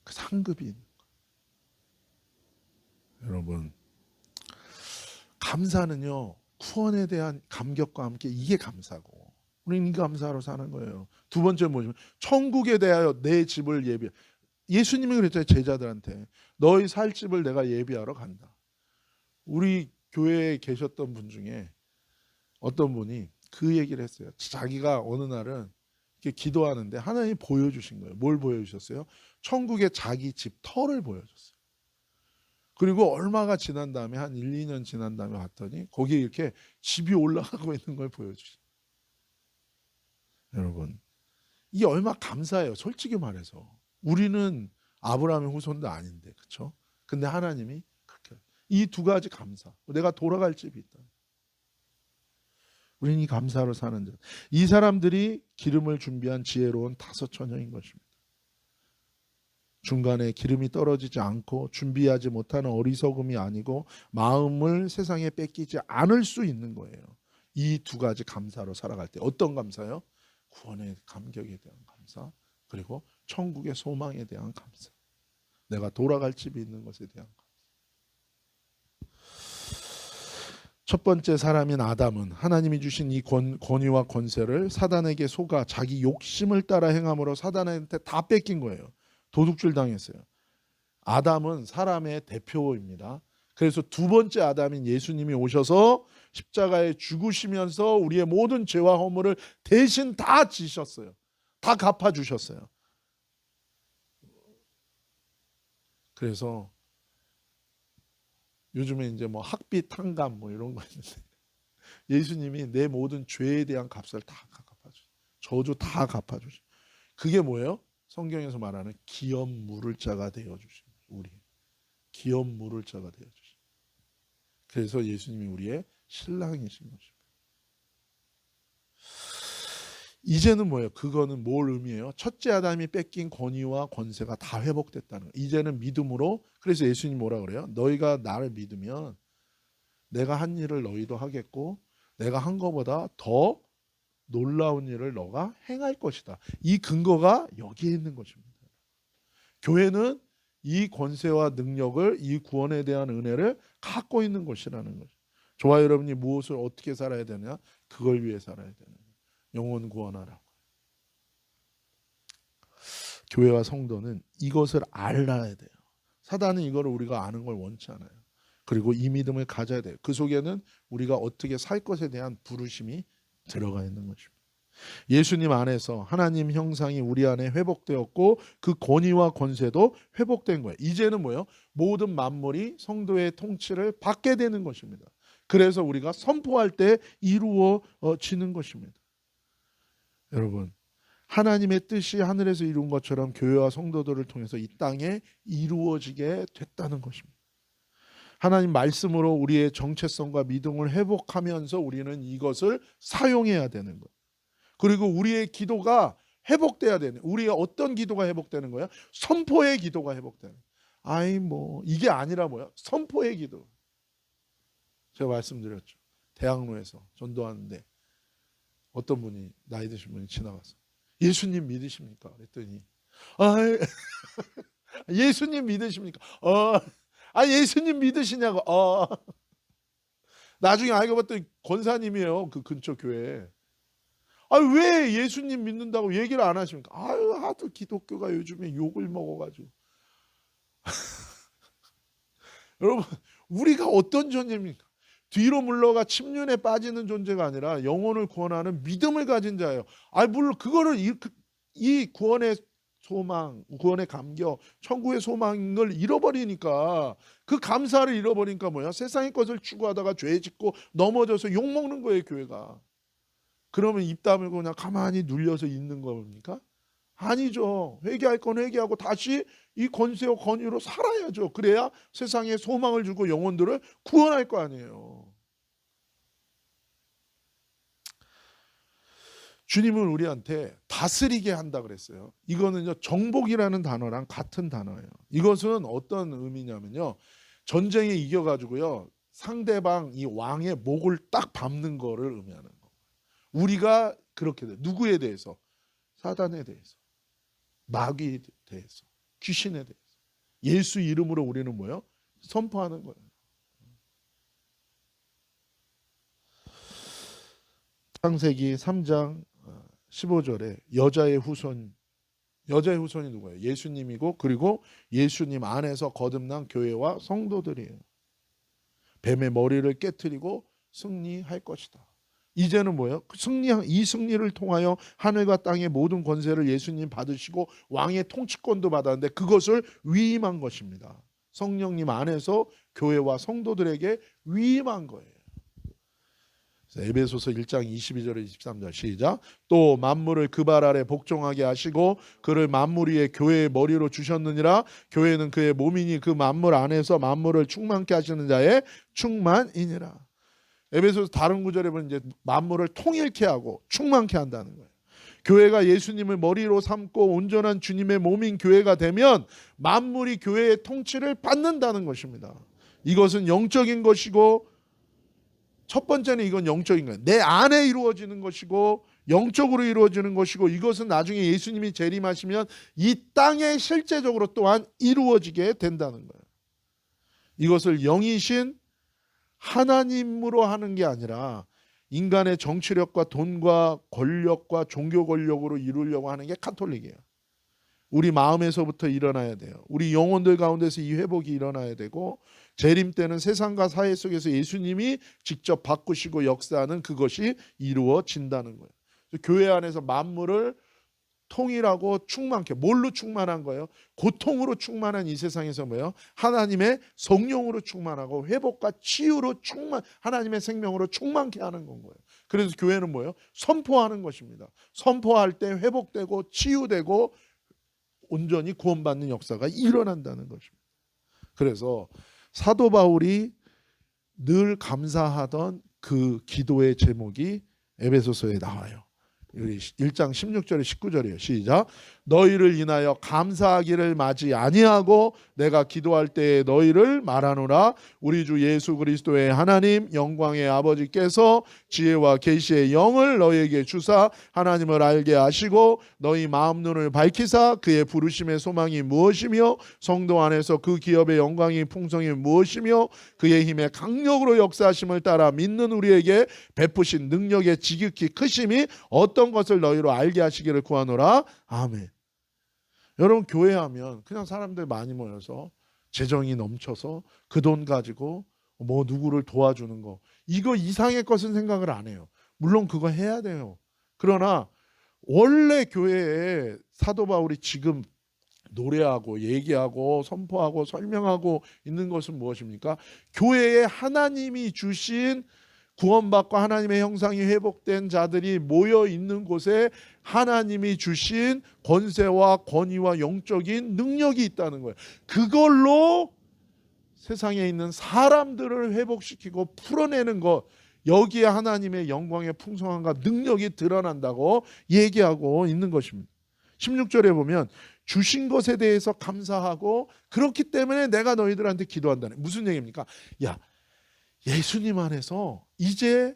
S1: 그 상급이 있는 거예요. 여러분, 감사는요, 구원에 대한 감격과 함께 이게 감사고 우리는 이 감사로 사는 거예요. 두 번째 뭐냐면 천국에 대하여 내 집을 예비. 예수님이 그랬잖아요. 제자들한테 너희 살 집을 내가 예비하러 간다. 우리 교회에 계셨던 분 중에 어떤 분이 그 얘기를 했어요. 자기가 어느 날은 이렇게 기도하는데 하나님이 보여주신 거예요. 뭘 보여주셨어요? 천국의 자기 집 터를 보여줬어요. 그리고 얼마가 지난 다음에 한 1, 2년 지난 다음에 봤더니 거기에 이렇게 집이 올라가고 있는 걸 보여주셨어요. 여러분, 이게 얼마 감사해요. 솔직히 말해서. 우리는 아브라함의 후손도 아닌데, 그렇죠? 근데 하나님이 그렇게 이 두 가지 감사. 내가 돌아갈 집이 있다. 우리는 이 감사로 사는 자. 이 사람들이 기름을 준비한 지혜로운 5 처녀인 것입니다. 중간에 기름이 떨어지지 않고 준비하지 못하는 어리석음이 아니고 마음을 세상에 뺏기지 않을 수 있는 거예요. 이 두 가지 감사로 살아갈 때 어떤 감사요? 구원의 감격에 대한 감사, 그리고 천국의 소망에 대한 감사, 내가 돌아갈 집이 있는 것에 대한 감사. 첫 번째 사람인 아담은 하나님이 주신 이 권위와 권세를 사단에게 속아 자기 욕심을 따라 행함으로 사단한테 다 뺏긴 거예요. 도둑질 당했어요. 아담은 사람의 대표입니다. 그래서 두 번째 아담인 예수님이 오셔서 십자가에 죽으시면서 우리의 모든 죄와 허물을 대신 다 지셨어요. 다 갚아주셨어요. 그래서 요즘에 이제 뭐 학비 탕감 뭐 이런 거 있는데 예수님이 내 모든 죄에 대한 값을 다 갚아주셔. 저주 다 갚아주셔. 그게 뭐예요? 성경에서 말하는 기업 물을 자가 되어주신 우리 기업 물을 자가 되어주신. 그래서 예수님이 우리의 신랑이신 것입니다. 이제는 뭐예요? 그거는 뭘 의미해요? 첫째 아담이 뺏긴 권위와 권세가 다 회복됐다는 거예요. 이제는 믿음으로. 그래서 예수님이 뭐라 그래요? 너희가 나를 믿으면 내가 한 일을 너희도 하겠고 내가 한 것보다 더 놀라운 일을 너가 행할 것이다. 이 근거가 여기에 있는 것입니다. 교회는 이 권세와 능력을, 이 구원에 대한 은혜를 갖고 있는 것이라는 거죠. 저와 여러분이 무엇을 어떻게 살아야 되냐? 그걸 위해 살아야 되는 거예요. 영혼 구원하라고. 교회와 성도는 이것을 알아야 돼요. 사단은 이거를 우리가 아는 걸 원치 않아요. 그리고 이 믿음을 가져야 돼요. 그 속에는 우리가 어떻게 살 것에 대한 부르심이 들어가 있는 것입니다. 예수님 안에서 하나님 형상이 우리 안에 회복되었고 그 권위와 권세도 회복된 거예요. 이제는 뭐예요? 모든 만물이 성도의 통치를 받게 되는 것입니다. 그래서 우리가 선포할 때 이루어지는 것입니다. 여러분, 하나님의 뜻이 하늘에서 이룬 것처럼 교회와 성도들을 통해서 이 땅에 이루어지게 됐다는 것입니다. 하나님 말씀으로 우리의 정체성과 믿음을 회복하면서 우리는 이것을 사용해야 되는 거예요. 그리고 우리의 기도가 회복돼야 되는, 우리의 어떤 기도가 회복되는 거야? 선포의 기도가 회복되는. 이게 아니라 뭐야? 선포의 기도. 제가 말씀드렸죠. 대학로에서 전도하는데 어떤 분이, 나이 드신 분이 지나가서 예수님 믿으십니까? 그랬더니 예수님 믿으십니까? 예수님 믿으시냐고. 나중에 알고 봤더니 권사님이에요. 그 근처 교회에. 왜 예수님 믿는다고 얘기를 안 하십니까? 하도 기독교가 요즘에 욕을 먹어가지고. 여러분, 우리가 어떤 존재입니까? 뒤로 물러가 침륜에 빠지는 존재가 아니라 영혼을 구원하는 믿음을 가진 자예요. 물론 그거를 이 구원의 소망, 구원의 감격, 천국의 소망을 잃어버리니까, 그 감사를 잃어버리니까 뭐야? 세상의 것을 추구하다가 죄 짓고 넘어져서 욕먹는 거예요, 교회가. 그러면 입 다물고 그냥 가만히 눌려서 있는 겁니까? 아니죠. 회개할 건 회개하고 다시 이 권세와 권위로 살아야죠. 그래야 세상에 소망을 주고 영혼들을 구원할 거 아니에요. 주님은 우리한테 다스리게 한다 그랬어요. 이거는요, 정복이라는 단어랑 같은 단어예요. 이것은 어떤 의미냐면요, 전쟁에 이겨가지고요, 상대방 이 왕의 목을 딱 밟는 거를 의미하는 거예요. 우리가 그렇게 돼. 누구에 대해서? 사단에 대해서, 마귀에 대해서, 귀신에 대해서. 예수 이름으로 우리는 뭐예요? 선포하는 거예요. 창세기 3장 15절에 여자의 후손 여자의 후손이 누구예요? 예수님이고, 그리고 예수님 안에서 거듭난 교회와 성도들이에요. 뱀의 머리를 깨트리고 승리할 것이다. 이제는 뭐예요? 이 승리를 통하여 하늘과 땅의 모든 권세를 예수님 받으시고 왕의 통치권도 받았는데 그것을 위임한 것입니다. 성령님 안에서 교회와 성도들에게 위임한 거예요. 에베소서 1장 22절에 23절 시작. 또 만물을 그 발 아래 복종하게 하시고 그를 만물 위에 교회의 머리로 주셨느니라. 교회는 그의 몸이니 그 만물 안에서 만물을 충만케 하시는 자의 충만이니라. 에베소서 다른 구절에 보면 이제 만물을 통일케 하고 충만케 한다는 거예요. 교회가 예수님을 머리로 삼고 온전한 주님의 몸인 교회가 되면 만물이 교회의 통치를 받는다는 것입니다. 이것은 영적인 것이고, 첫 번째는 이건 영적인 거예요. 내 안에 이루어지는 것이고 영적으로 이루어지는 것이고, 이것은 나중에 예수님이 재림하시면 이 땅에 실제적으로 또한 이루어지게 된다는 거예요. 이것을 영이신 하나님으로 하는 게 아니라 인간의 정치력과 돈과 권력과 종교 권력으로 이루려고 하는 게 카톨릭이에요. 우리 마음에서부터 일어나야 돼요. 우리 영혼들 가운데서 이 회복이 일어나야 되고, 재림 때는 세상과 사회 속에서 예수님이 직접 바꾸시고 역사하는 그것이 이루어진다는 거예요. 교회 안에서 만물을 통일하고 충만케, 뭘로 충만한 거예요? 고통으로 충만한 이 세상에서 뭐예요? 하나님의 성령으로 충만하고 회복과 치유로 하나님의 생명으로 충만케 하는 건 거예요. 그래서 교회는 뭐예요? 선포하는 것입니다. 선포할 때 회복되고 치유되고 온전히 구원받는 역사가 일어난다는 것입니다. 그래서 사도 바울이 늘 감사하던 그 기도의 제목이 에베소서에 나와요. 1장 16절에 19절이에요. 시작. 너희를 인하여 감사하기를 마지 아니하고 내가 기도할 때에 너희를 말하노라. 우리 주 예수 그리스도의 하나님 영광의 아버지께서 지혜와 계시의 영을 너희에게 주사 하나님을 알게 하시고 너희 마음 눈을 밝히사 그의 부르심의 소망이 무엇이며 성도 안에서 그 기업의 영광이 풍성이 무엇이며 그의 힘의 강력으로 역사하심을 따라 믿는 우리에게 베푸신 능력의 지극히 크심이 어떤 것을 너희로 알게 하시기를 구하노라. 아멘. 여러분, 교회하면 그냥 사람들 많이 모여서 재정이 넘쳐서 그 돈 가지고 뭐 누구를 도와주는 거, 이거 이상의 것은 생각을 안 해요. 물론 그거 해야 돼요. 그러나 원래 교회에 사도 바울이 지금 노래하고 얘기하고 선포하고 설명하고 있는 것은 무엇입니까? 교회에 하나님이 주신 구원받고 하나님의 형상이 회복된 자들이 모여 있는 곳에 하나님이 주신 권세와 권위와 영적인 능력이 있다는 거예요. 그걸로 세상에 있는 사람들을 회복시키고 풀어내는 것, 여기에 하나님의 영광의 풍성함과 능력이 드러난다고 얘기하고 있는 것입니다. 16절에 보면 주신 것에 대해서 감사하고 그렇기 때문에 내가 너희들한테 기도한다는, 무슨 얘기입니까? 예수님 안에서 이제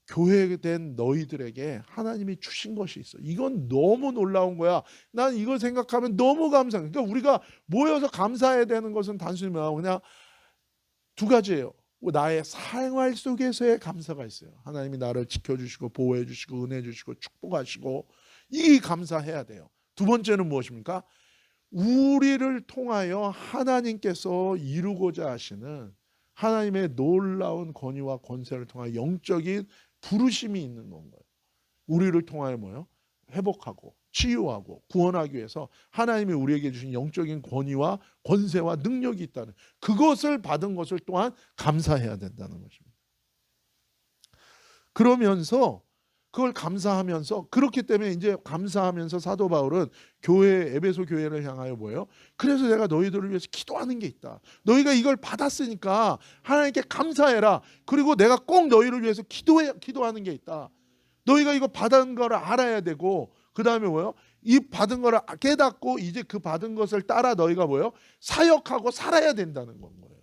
S1: 교회된 너희들에게 하나님이 주신 것이 있어. 이건 너무 놀라운 거야. 난 이걸 생각하면 너무 감사해. 그러니까 우리가 모여서 감사해야 되는 것은 단순히 그냥 두 가지예요. 나의 생활 속에서의 감사가 있어요. 하나님이 나를 지켜주시고 보호해 주시고 은혜 주시고 축복하시고, 이 감사해야 돼요. 두 번째는 무엇입니까? 우리를 통하여 하나님께서 이루고자 하시는 하나님의 놀라운 권위와 권세를 통하여 영적인 부르심이 있는 건가요? 우리를 통하여 뭐예요? 회복하고 치유하고 구원하기 위해서 하나님이 우리에게 주신 영적인 권위와 권세와 능력이 있다는, 그것을 받은 것을 또한 감사해야 된다는 것입니다. 그러면서 그걸 감사하면서, 그렇기 때문에 이제 감사하면서 사도 바울은 교회, 에베소 교회를 향하여 뭐예요? 그래서 내가 너희들을 위해서 기도하는 게 있다. 너희가 이걸 받았으니까 하나님께 감사해라. 그리고 내가 꼭 너희를 위해서 기도하는 게 있다. 너희가 이거 받은 거를 알아야 되고, 그 다음에 뭐예요? 이 받은 거를 깨닫고 이제 그 받은 것을 따라 너희가 뭐예요? 사역하고 살아야 된다는 건 거예요.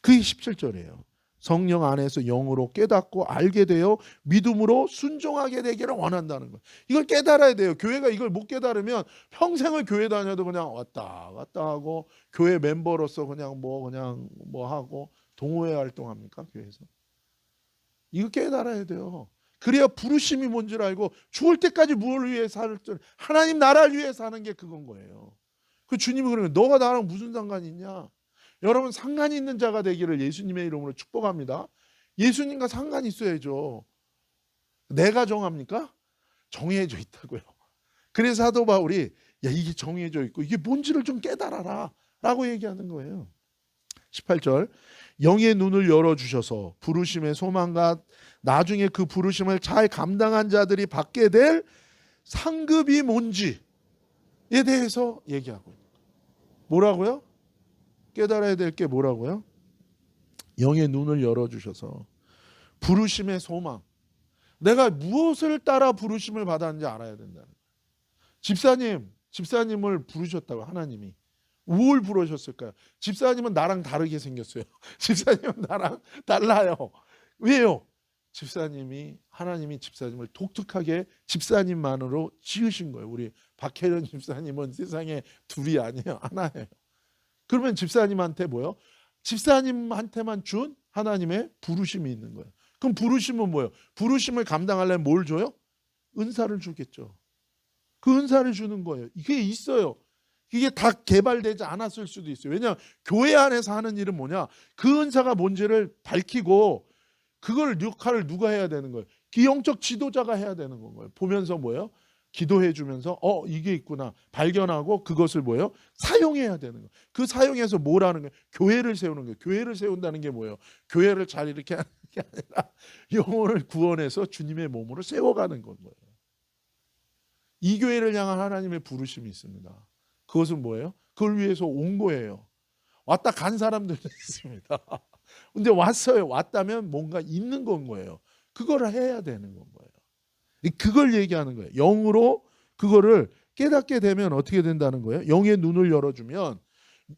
S1: 그게 17절이에요. 성령 안에서 영으로 깨닫고 알게 되어 믿음으로 순종하게 되기를 원한다는 거예요. 이걸 깨달아야 돼요. 교회가 이걸 못 깨달으면 평생을 교회 다녀도 그냥 왔다 갔다 하고, 교회 멤버로서 그냥 뭐 하고 동호회 활동합니까? 교회에서. 이거 깨달아야 돼요. 그래야 부르심이 뭔지를 알고 죽을 때까지 무엇을 위해 살 줄, 하나님 나라를 위해 사는 게 그건 거예요. 그 주님이 그러면 너가 나랑 무슨 상관이 있냐? 여러분, 상관이 있는 자가 되기를 예수님의 이름으로 축복합니다. 예수님과 상관이 있어야죠. 내가 정합니까? 정해져 있다고요. 그래서 사도 바울이 야, 이게 정해져 있고 이게 뭔지를 좀 깨달아라 라고 얘기하는 거예요. 18절, 영의 눈을 열어주셔서 부르심의 소망과 나중에 그 부르심을 잘 감당한 자들이 받게 될 상급이 뭔지에 대해서 얘기하고 있는 거예요. 뭐라고요? 깨달아야 될 게 뭐라고요? 영의 눈을 열어주셔서 부르심의 소망, 내가 무엇을 따라 부르심을 받았는지 알아야 된다는 거예요. 집사님을 부르셨다고 하나님이 뭘 부르셨을까요? 집사님은 나랑 다르게 생겼어요. 집사님은 나랑 달라요. 왜요? 하나님이 집사님을 독특하게 집사님만으로 지으신 거예요. 우리 박혜련 집사님은 세상에 둘이 아니에요. 하나예요. 그러면 집사님한테 뭐예요? 집사님한테만 준 하나님의 부르심이 있는 거예요. 그럼 부르심은 뭐예요? 부르심을 감당하려면 뭘 줘요? 은사를 주겠죠. 그 은사를 주는 거예요. 이게 있어요. 이게 다 개발되지 않았을 수도 있어요. 왜냐하면 교회 안에서 하는 일은 뭐냐? 그 은사가 뭔지를 밝히고 그걸 역할을 누가 해야 되는 거예요? 영적 지도자가 해야 되는 거예요. 보면서 뭐예요? 기도해 주면서 이게 있구나 발견하고 그것을 뭐예요? 사용해야 되는 거예요. 그 사용해서 뭘 하는 거예요? 교회를 세우는 거예요. 교회를 세운다는 게 뭐예요? 교회를 잘 이렇게 하는 게 아니라 영혼을 구원해서 주님의 몸으로 세워가는 건 거예요. 이 교회를 향한 하나님의 부르심이 있습니다. 그것은 뭐예요? 그걸 위해서 온 거예요. 왔다 간 사람들도 있습니다. 근데 왔어요. 왔다면 뭔가 있는 건 거예요. 그거를 해야 되는 건 거예요. 그걸 얘기하는 거예요. 영으로 그거를 깨닫게 되면 어떻게 된다는 거예요? 영의 눈을 열어주면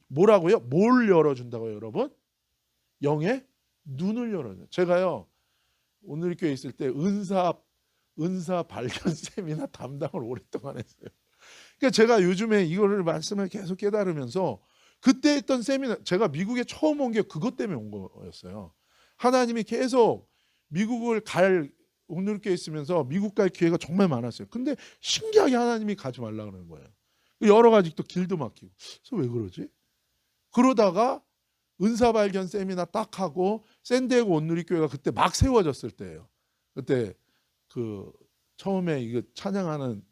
S1: 뭐라고요? 뭘 열어준다고요, 여러분? 영의 눈을 열어줘요. 제가요, 오늘 교회에 있을 때 은사 발견 세미나 담당을 오랫동안 했어요. 그러니까 제가 요즘에 이거를 말씀을 계속 깨달으면서 그때 했던 세미나, 제가 미국에 처음 온 게 그것 때문에 온 거였어요. 하나님이 계속 미국을 오늘교회 있으면서 미국 갈 기회가 정말 많았어요. 근데 신기하게 하나님이 가지 말라 그러는 거예요. 여러 가지 또 길도 막히고. 그래서 왜 그러지? 그러다가 은사 발견 세미나 딱 하고 샌디에고 온누리교회가 그때 막 세워졌을 때예요. 그때 그 처음에 이거 찬양하는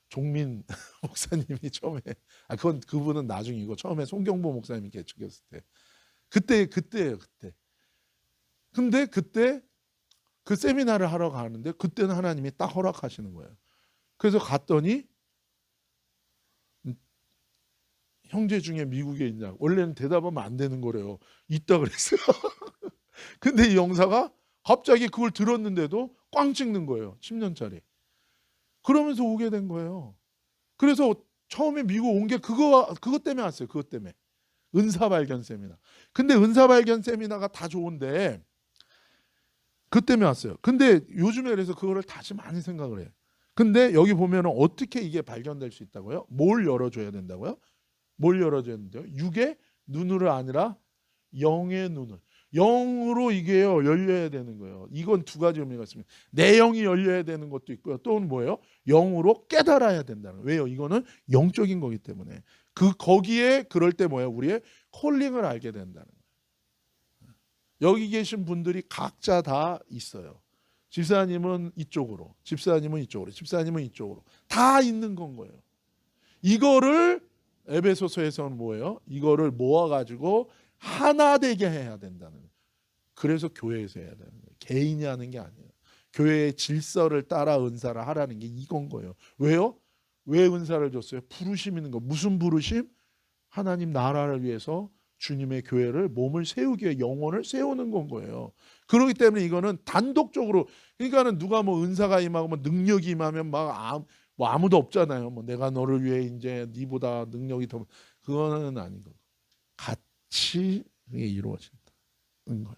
S1: 종민 목사님이 처음에 그분은 나중이고 처음에 송경보 목사님이 개척했을 때 그때예요. 근데 그때 그 세미나를 하러 가는데 그때는 하나님이 딱 허락하시는 거예요. 그래서 갔더니 형제 중에 미국에 있냐? 원래는 대답하면 안 되는 거래요. 있다 그랬어요. 근데 이 영사가 갑자기 그걸 들었는데도 꽝 찍는 거예요. 10년짜리. 그러면서 오게 된 거예요. 그래서 처음에 미국 온 게 그것 때문에 왔어요. 그것 때문에. 은사 발견 세미나. 근데 은사 발견 세미나가 다 좋은데 그 때문에 왔어요. 근데 요즘에 그래서 그거를 다시 많이 생각을 해요. 근데 여기 보면 어떻게 이게 발견될 수 있다고요? 뭘 열어줘야 된다고요? 뭘 열어줘야 된다고요? 육의 눈으로 아니라 영의 눈을. 영으로 이게 열려야 되는 거예요. 이건 두 가지 의미가 있습니다. 내 영이 열려야 되는 것도 있고요. 또는 뭐예요? 영으로 깨달아야 된다는 거예요. 왜요? 이거는 영적인 거기 때문에. 거기에 그럴 때 뭐예요? 우리의 콜링을 알게 된다는 거예요. 여기 계신 분들이 각자 다 있어요. 집사님은 이쪽으로, 집사님은 이쪽으로, 집사님은 이쪽으로 다 있는 건 거예요. 이거를 에베소서에서는 뭐예요? 이거를 모아가지고 하나 되게 해야 된다는 거예요. 그래서 교회에서 해야 되는 거예요. 개인이 하는 게 아니에요. 교회의 질서를 따라 은사를 하라는 게 이건 거예요. 왜요? 왜 은사를 줬어요? 부르심 있는 거. 무슨 부르심? 하나님 나라를 위해서 주님의 교회를 몸을 세우기 위해 영혼을 세우는 건 거예요. 그렇기 때문에 이거는 단독적으로, 그러니까는 누가 뭐 은사가 임하고 뭐 능력이 임하면 뭐 아무도 없잖아요. 뭐 내가 너를 위해 이제 네보다 능력이 더, 그거는 아닌 거고 같이 이루어진다는 거예요.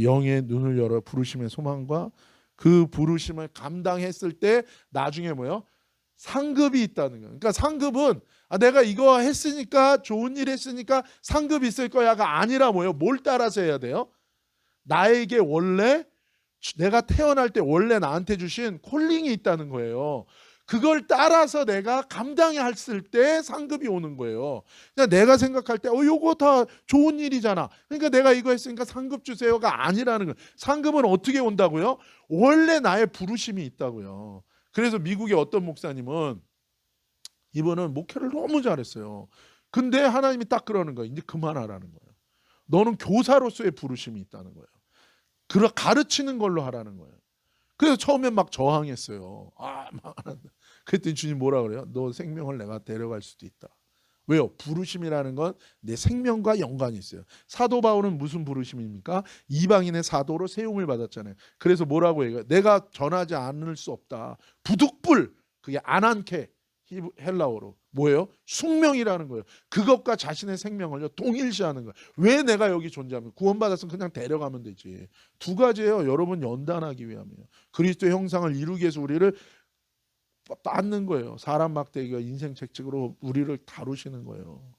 S1: 영의 눈을 열어 부르심의 소망과 그 부르심을 감당했을 때 나중에 뭐예요? 상급이 있다는 거예요. 그러니까 상급은 내가 이거 했으니까 좋은 일 했으니까 상급이 있을 거야가 아니라 뭐예요? 뭘 따라서 해야 돼요? 나에게 원래 내가 태어날 때 원래 나한테 주신 콜링이 있다는 거예요. 그걸 따라서 내가 감당해 했을 때 상급이 오는 거예요. 그냥 내가 생각할 때 요거 다 좋은 일이잖아, 그러니까 내가 이거 했으니까 상급 주세요가 아니라는 거예요. 상급은 어떻게 온다고요? 원래 나의 부르심이 있다고요. 그래서 미국의 어떤 목사님은, 이분은 목회를 너무 잘했어요. 근데 하나님이 딱 그러는 거예요. 이제 그만하라는 거예요. 너는 교사로서의 부르심이 있다는 거예요. 가르치는 걸로 하라는 거예요. 그래서 처음엔 막 저항했어요. 그랬더니 주님 뭐라 그래요? 너 생명을 내가 데려갈 수도 있다. 왜요? 부르심이라는 건 내 생명과 연관이 있어요. 사도 바울은 무슨 부르심입니까? 이방인의 사도로 세움을 받았잖아요. 그래서 뭐라고 해요? 내가 전하지 않을 수 없다. 부득불, 그게 아난케, 헬라어로 뭐예요? 숙명이라는 거예요. 그것과 자신의 생명을 동일시하는 거예요. 왜 내가 여기 존재하면, 구원받았으면 그냥 데려가면 되지. 두 가지예요. 여러분 연단하기 위함이에요. 그리스도의 형상을 이루기 위해서 우리를 빻는 거예요. 사람 막대기가 인생 책찍으로 우리를 다루시는 거예요.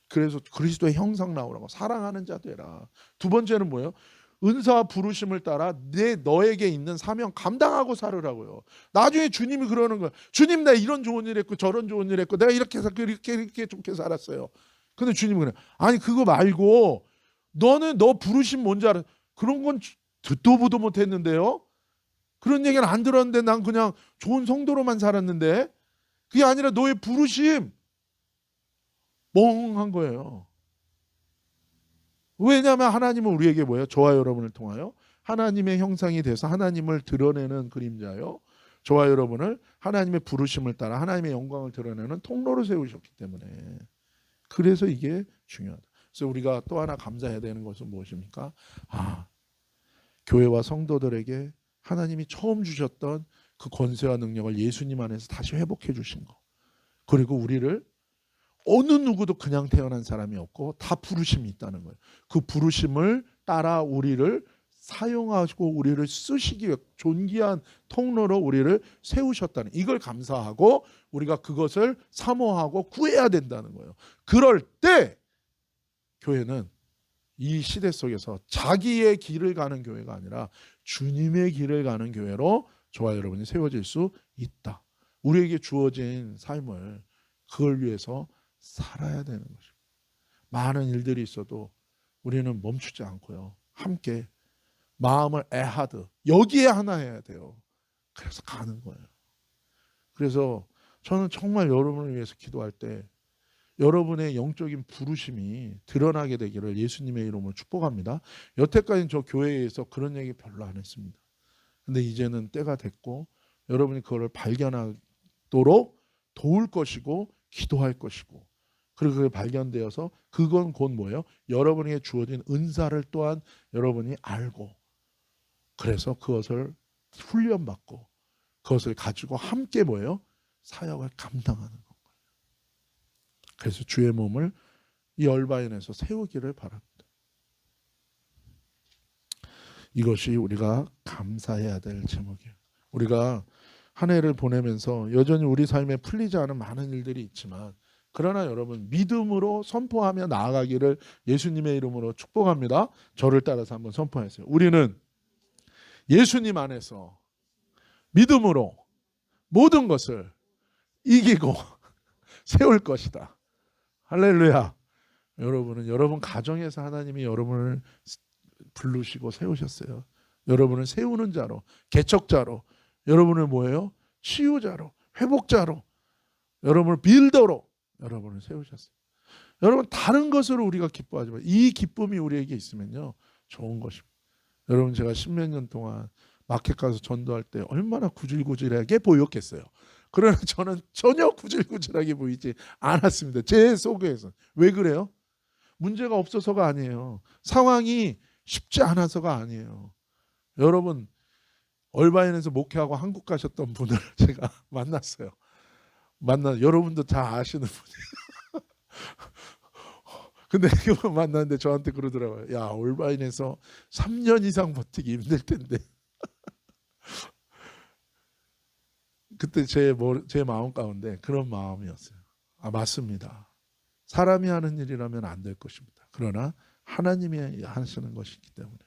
S1: 그래서 그리스도의 형상 나오라고, 사랑하는 자 되라. 두 번째는 뭐예요? 은사와 부르심을 따라 너에게 있는 사명 감당하고 살으라고요. 나중에 주님이 그러는 거예요. 주님, 내가 이런 좋은 일 했고 저런 좋은 일 했고 내가 이렇게 해서 이렇게 좋게 살았어요. 근데 주님은 그래, 아니 그거 말고 너는 너 부르심 뭔지 알아? 그런 건 듣도 보도 못했는데요. 그런 얘기는 안 들었는데 난 그냥 좋은 성도로만 살았는데. 그게 아니라 너의 부르심 멍한 거예요. 왜냐하면 하나님은 우리에게 뭐예요? 저와 여러분을 통하여 하나님의 형상이 돼서 하나님을 드러내는 그림자요. 저와 여러분을 하나님의 부르심을 따라 하나님의 영광을 드러내는 통로로 세우셨기 때문에. 그래서 이게 중요하다. 그래서 우리가 또 하나 감사해야 되는 것은 무엇입니까? 교회와 성도들에게 하나님이 처음 주셨던 그 권세와 능력을 예수님 안에서 다시 회복해 주신 거. 그리고 우리를 어느 누구도 그냥 태어난 사람이 없고 다 부르심이 있다는 거예요. 그 부르심을 따라 우리를 사용하시고 우리를 쓰시기 위해 존귀한 통로로 우리를 세우셨다는, 이걸 감사하고 우리가 그것을 사모하고 구해야 된다는 거예요. 그럴 때 교회는 이 시대 속에서 자기의 길을 가는 교회가 아니라 주님의 길을 가는 교회로 저와 여러분이 세워질 수 있다. 우리에게 주어진 삶을 그걸 위해서 살아야 되는 것입니다. 많은 일들이 있어도 우리는 멈추지 않고요, 함께 마음을 애하드 여기에 하나 해야 돼요. 그래서 가는 거예요. 그래서 저는 정말 여러분을 위해서 기도할 때 여러분의 영적인 부르심이 드러나게 되기를 예수님의 이름으로 축복합니다. 여태까지는 저 교회에서 그런 얘기 별로 안 했습니다. 근데 이제는 때가 됐고 여러분이 그거를 발견하도록 도울 것이고 기도할 것이고, 그리고 그게 발견되어서 그건 곧 뭐예요? 여러분에게 주어진 은사를 또한 여러분이 알고, 그래서 그것을 훈련받고 그것을 가지고 함께 뭐예요? 사역을 감당하는 거예요. 그래서 주의 몸을 이 얼바인에서 세우기를 바랍니다. 이것이 우리가 감사해야 될 제목이에요. 우리가 한 해를 보내면서 여전히 우리 삶에 풀리지 않은 많은 일들이 있지만, 그러나 여러분 믿음으로 선포하며 나아가기를 예수님의 이름으로 축복합니다. 저를 따라서 한번 선포하세요. 우리는 예수님 안에서 믿음으로 모든 것을 이기고 세울 것이다. 할렐루야. 여러분은 여러분 가정에서 하나님이 여러분을 부르시고 세우셨어요. 여러분을 세우는 자로, 개척자로, 여러분을 뭐예요? 치유자로, 회복자로, 여러분을 빌더로 여러분을 세우셨어요. 여러분 다른 것으로 우리가 기뻐하지만 이 기쁨이 우리에게 있으면요 좋은 것입니다. 여러분 제가 10몇 년 동안 마켓 가서 전도할 때 얼마나 구질구질하게 보였겠어요. 그러나 저는 전혀 구질구질하게 보이지 않았습니다. 제 속에서. 왜 그래요? 문제가 없어서가 아니에요. 상황이 쉽지 않아서가 아니에요. 여러분 얼바인에서 목회하고 한국 가셨던 분을 제가 만났어요. 여러분도 다 아시는 분이에요. 근데 그분 만났는데 저한테 그러더라고요. 야, 얼바인에서 3년 이상 버티기 힘들 텐데. 그때 제 마음 가운데 그런 마음이었어요. 맞습니다. 사람이 하는 일이라면 안 될 것입니다. 그러나 하나님이 하시는 것이기 때문에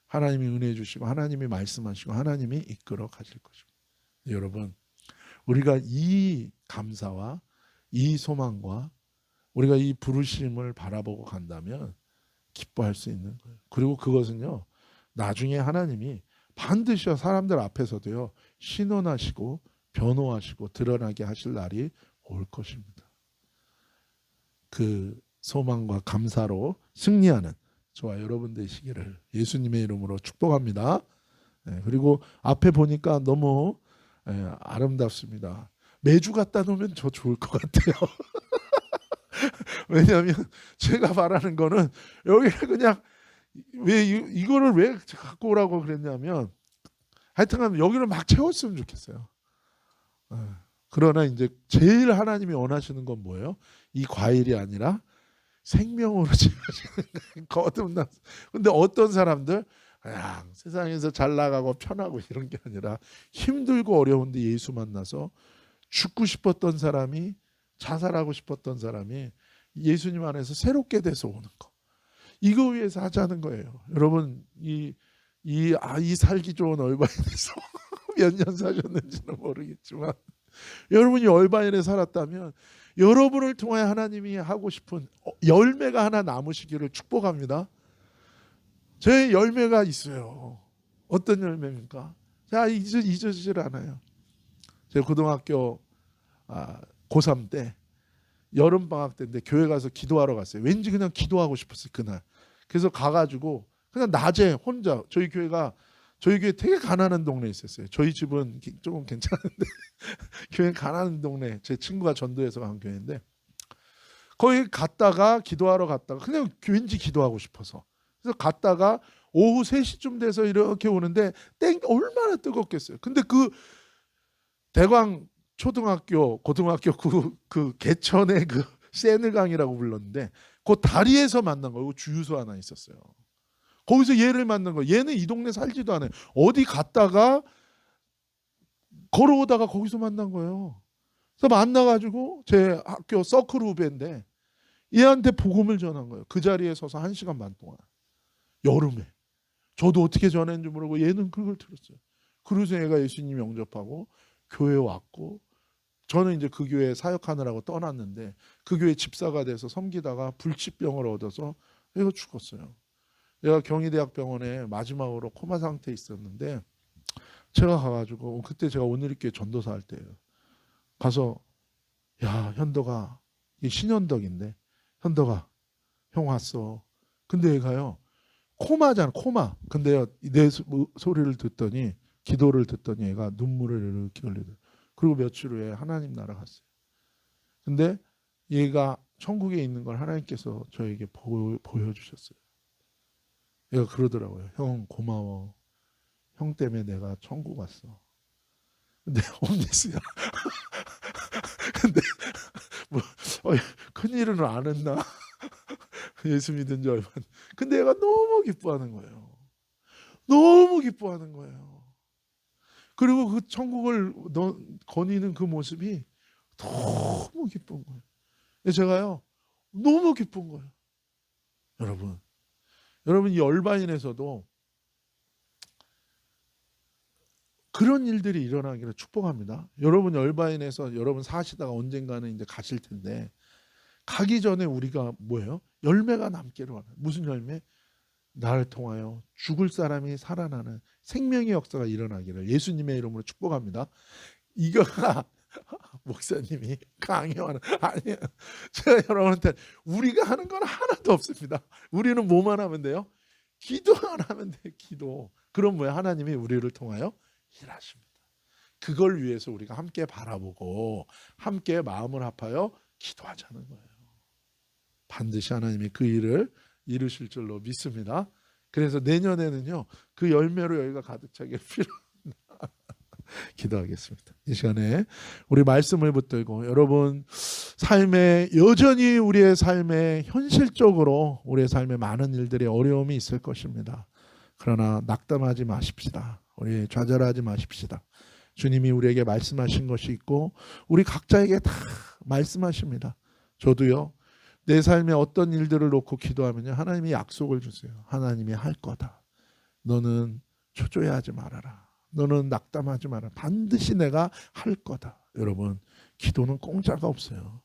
S1: 하나님이 은혜 주시고 하나님이 말씀하시고 하나님이 이끌어 가실 것입니다. 여러분, 우리가 이 감사와 이 소망과 우리가 이 부르심을 바라보고 간다면 기뻐할 수 있는 거예요. 그리고 그것은요, 나중에 하나님이 반드시 사람들 앞에서도요, 신원하시고 변호하시고 드러나게 하실 날이 올 것입니다. 그 소망과 감사로 승리하는 저와 여러분 되시기를 예수님의 이름으로 축복합니다. 그리고 앞에 보니까 너무 아름답습니다. 매주 갖다 놓으면 저 좋을 것 같아요. 왜냐하면 제가 말하는 거는 여기를 그냥 왜 이거를 왜 갖고 오라고 그랬냐면 하여튼간 여기를 막 채웠으면 좋겠어요. 그러나 이제 제일 하나님이 원하시는 건 뭐예요? 이 과일이 아니라 생명으로 채워지는 거듭나. 근데 어떤 사람들 그냥 세상에서 잘 나가고 편하고 이런 게 아니라 힘들고 어려운데 예수 만나서 죽고 싶었던 사람이, 자살하고 싶었던 사람이 예수님 안에서 새롭게 돼서 오는 거. 이거 위해서 하자는 거예요. 여러분, 이 살기 좋은 얼바인에서 몇 년 사셨는지는 모르겠지만 여러분이 얼바인에 살았다면 여러분을 통해 하나님이 하고 싶은 열매가 하나 남으시기를 축복합니다. 제 열매가 있어요. 어떤 열매입니까? 자, 잊어지질 않아요. 제가 고등학교 고3 때 여름방학 때인데 교회 가서 기도하러 갔어요. 왠지 그냥 기도하고 싶었어요, 그날. 그래서 가가지고 그냥 낮에 혼자, 저희 교회 되게 가난한 동네에 있었어요. 저희 집은 조금 괜찮은데 교회는 가난한 동네, 제 친구가 전도해서 간 교회인데 거기 갔다가 기도하러 갔다가 그냥 왠지 기도하고 싶어서 그래서 갔다가 오후 3시쯤 돼서 이렇게 오는데 얼마나 뜨겁겠어요. 근데 그 대광 초등학교, 고등학교 그 개천의 그 세느강이라고 불렀는데 그 다리에서 만난 거예요. 주유소 하나 있었어요. 거기서 얘를 만난 거예요. 얘는 이 동네 살지도 않아요. 어디 갔다가 걸어오다가 거기서 만난 거예요. 그래서 만나가지고 제 학교 서클 후배인데 얘한테 복음을 전한 거예요. 그 자리에 서서 1시간 반 동안. 여름에. 저도 어떻게 전했는지 모르고 얘는 그걸 들었어요. 그래서 얘가 예수님 영접하고 교회 왔고 저는 이제 그 교회 사역하느라고 떠났는데 그 교회 집사가 돼서 섬기다가 불치병을 얻어서 얘가 죽었어요. 얘가 경희대학병원에 마지막으로 코마 상태에 있었는데 제가 가가지고 그때 제가 오늘리교회 전도사 할 때예요. 가서 야 현덕아, 이 신현덕인데 현덕아 형 왔어. 근데 얘가요 코마잖아, 코마. 근데요 내 소리를 듣더니 기도를 듣더니 얘가 눈물을 이렇게 흘리더라고요. 그리고 며칠 후에 하나님 나라 갔어요. 근데 얘가 천국에 있는 걸 하나님께서 저에게 보여주셨어요. 얘가 그러더라고요. 형 고마워. 형 때문에 내가 천국 왔어. 근데 홈리스야. 근데 뭐 큰일은 안 했나? 예수 믿은 지 얼마. 근데 얘가 너무 기뻐하는 거예요. 너무 기뻐하는 거예요. 그리고 그 천국을 거니는 그 모습이 너무 기쁜 거예요. 제가요 너무 기쁜 거예요. 여러분 이 얼바인에서도 그런 일들이 일어나기를 축복합니다. 여러분 얼바인에서 여러분 사시다가 언젠가는 이제 가실 텐데 가기 전에 우리가 뭐예요? 열매가 남기를 원해요. 무슨 열매? 나를 통하여 죽을 사람이 살아나는 생명의 역사가 일어나기를 예수님의 이름으로 축복합니다. 이거가 목사님이 강요하는 아니에요. 제가 여러분한테 우리가 하는 건 하나도 없습니다. 우리는 뭐만 하면 돼요? 기도만 하면 돼요. 기도. 그럼 뭐야? 하나님이 우리를 통하여 일하십니다. 그걸 위해서 우리가 함께 바라보고 함께 마음을 합하여 기도하자는 거예요. 반드시 하나님이 그 일을 이루실 줄로 믿습니다. 그래서 내년에는요 그 열매로 여기가 가득 차길 필요합니다. 기도하겠습니다. 이 시간에 우리 말씀을 붙들고 여러분 삶에 여전히 우리의 삶에 현실적으로 우리의 삶에 많은 일들이 어려움이 있을 것입니다. 그러나 낙담하지 마십시다. 우리 좌절하지 마십시다. 주님이 우리에게 말씀하신 것이 있고 우리 각자에게 다 말씀하십니다. 저도요 내 삶에 어떤 일들을 놓고 기도하면요 하나님이 약속을 주세요. 하나님이 할 거다. 너는 초조해하지 말아라. 너는 낙담하지 마라. 반드시 내가 할 거다. 여러분, 기도는 공짜가 없어요.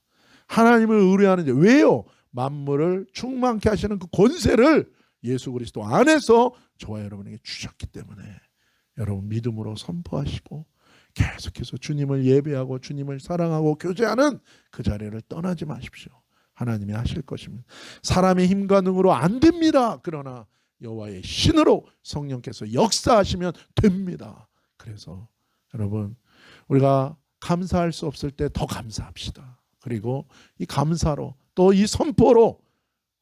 S1: 하나님을 의뢰하는 자, 왜요? 만물을 충만케 하시는 그 권세를 예수 그리스도 안에서 저와 여러분에게 주셨기 때문에 여러분 믿음으로 선포하시고 계속해서 주님을 예배하고 주님을 사랑하고 교제하는 그 자리를 떠나지 마십시오. 하나님이 하실 것입니다. 사람의 힘과 능으로 안 됩니다. 그러나 여호와의 신으로 성령께서 역사하시면 됩니다. 그래서 여러분, 우리가 감사할 수 없을 때 더 감사합시다. 그리고 이 감사로 또 이 선포로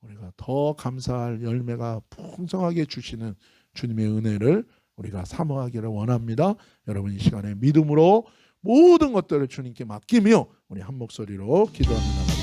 S1: 우리가 더 감사할 열매가 풍성하게 주시는 주님의 은혜를 우리가 사모하기를 원합니다. 여러분, 이 시간에 믿음으로 모든 것들을 주님께 맡기며 우리 한 목소리로 기도하며 나가겠습니다.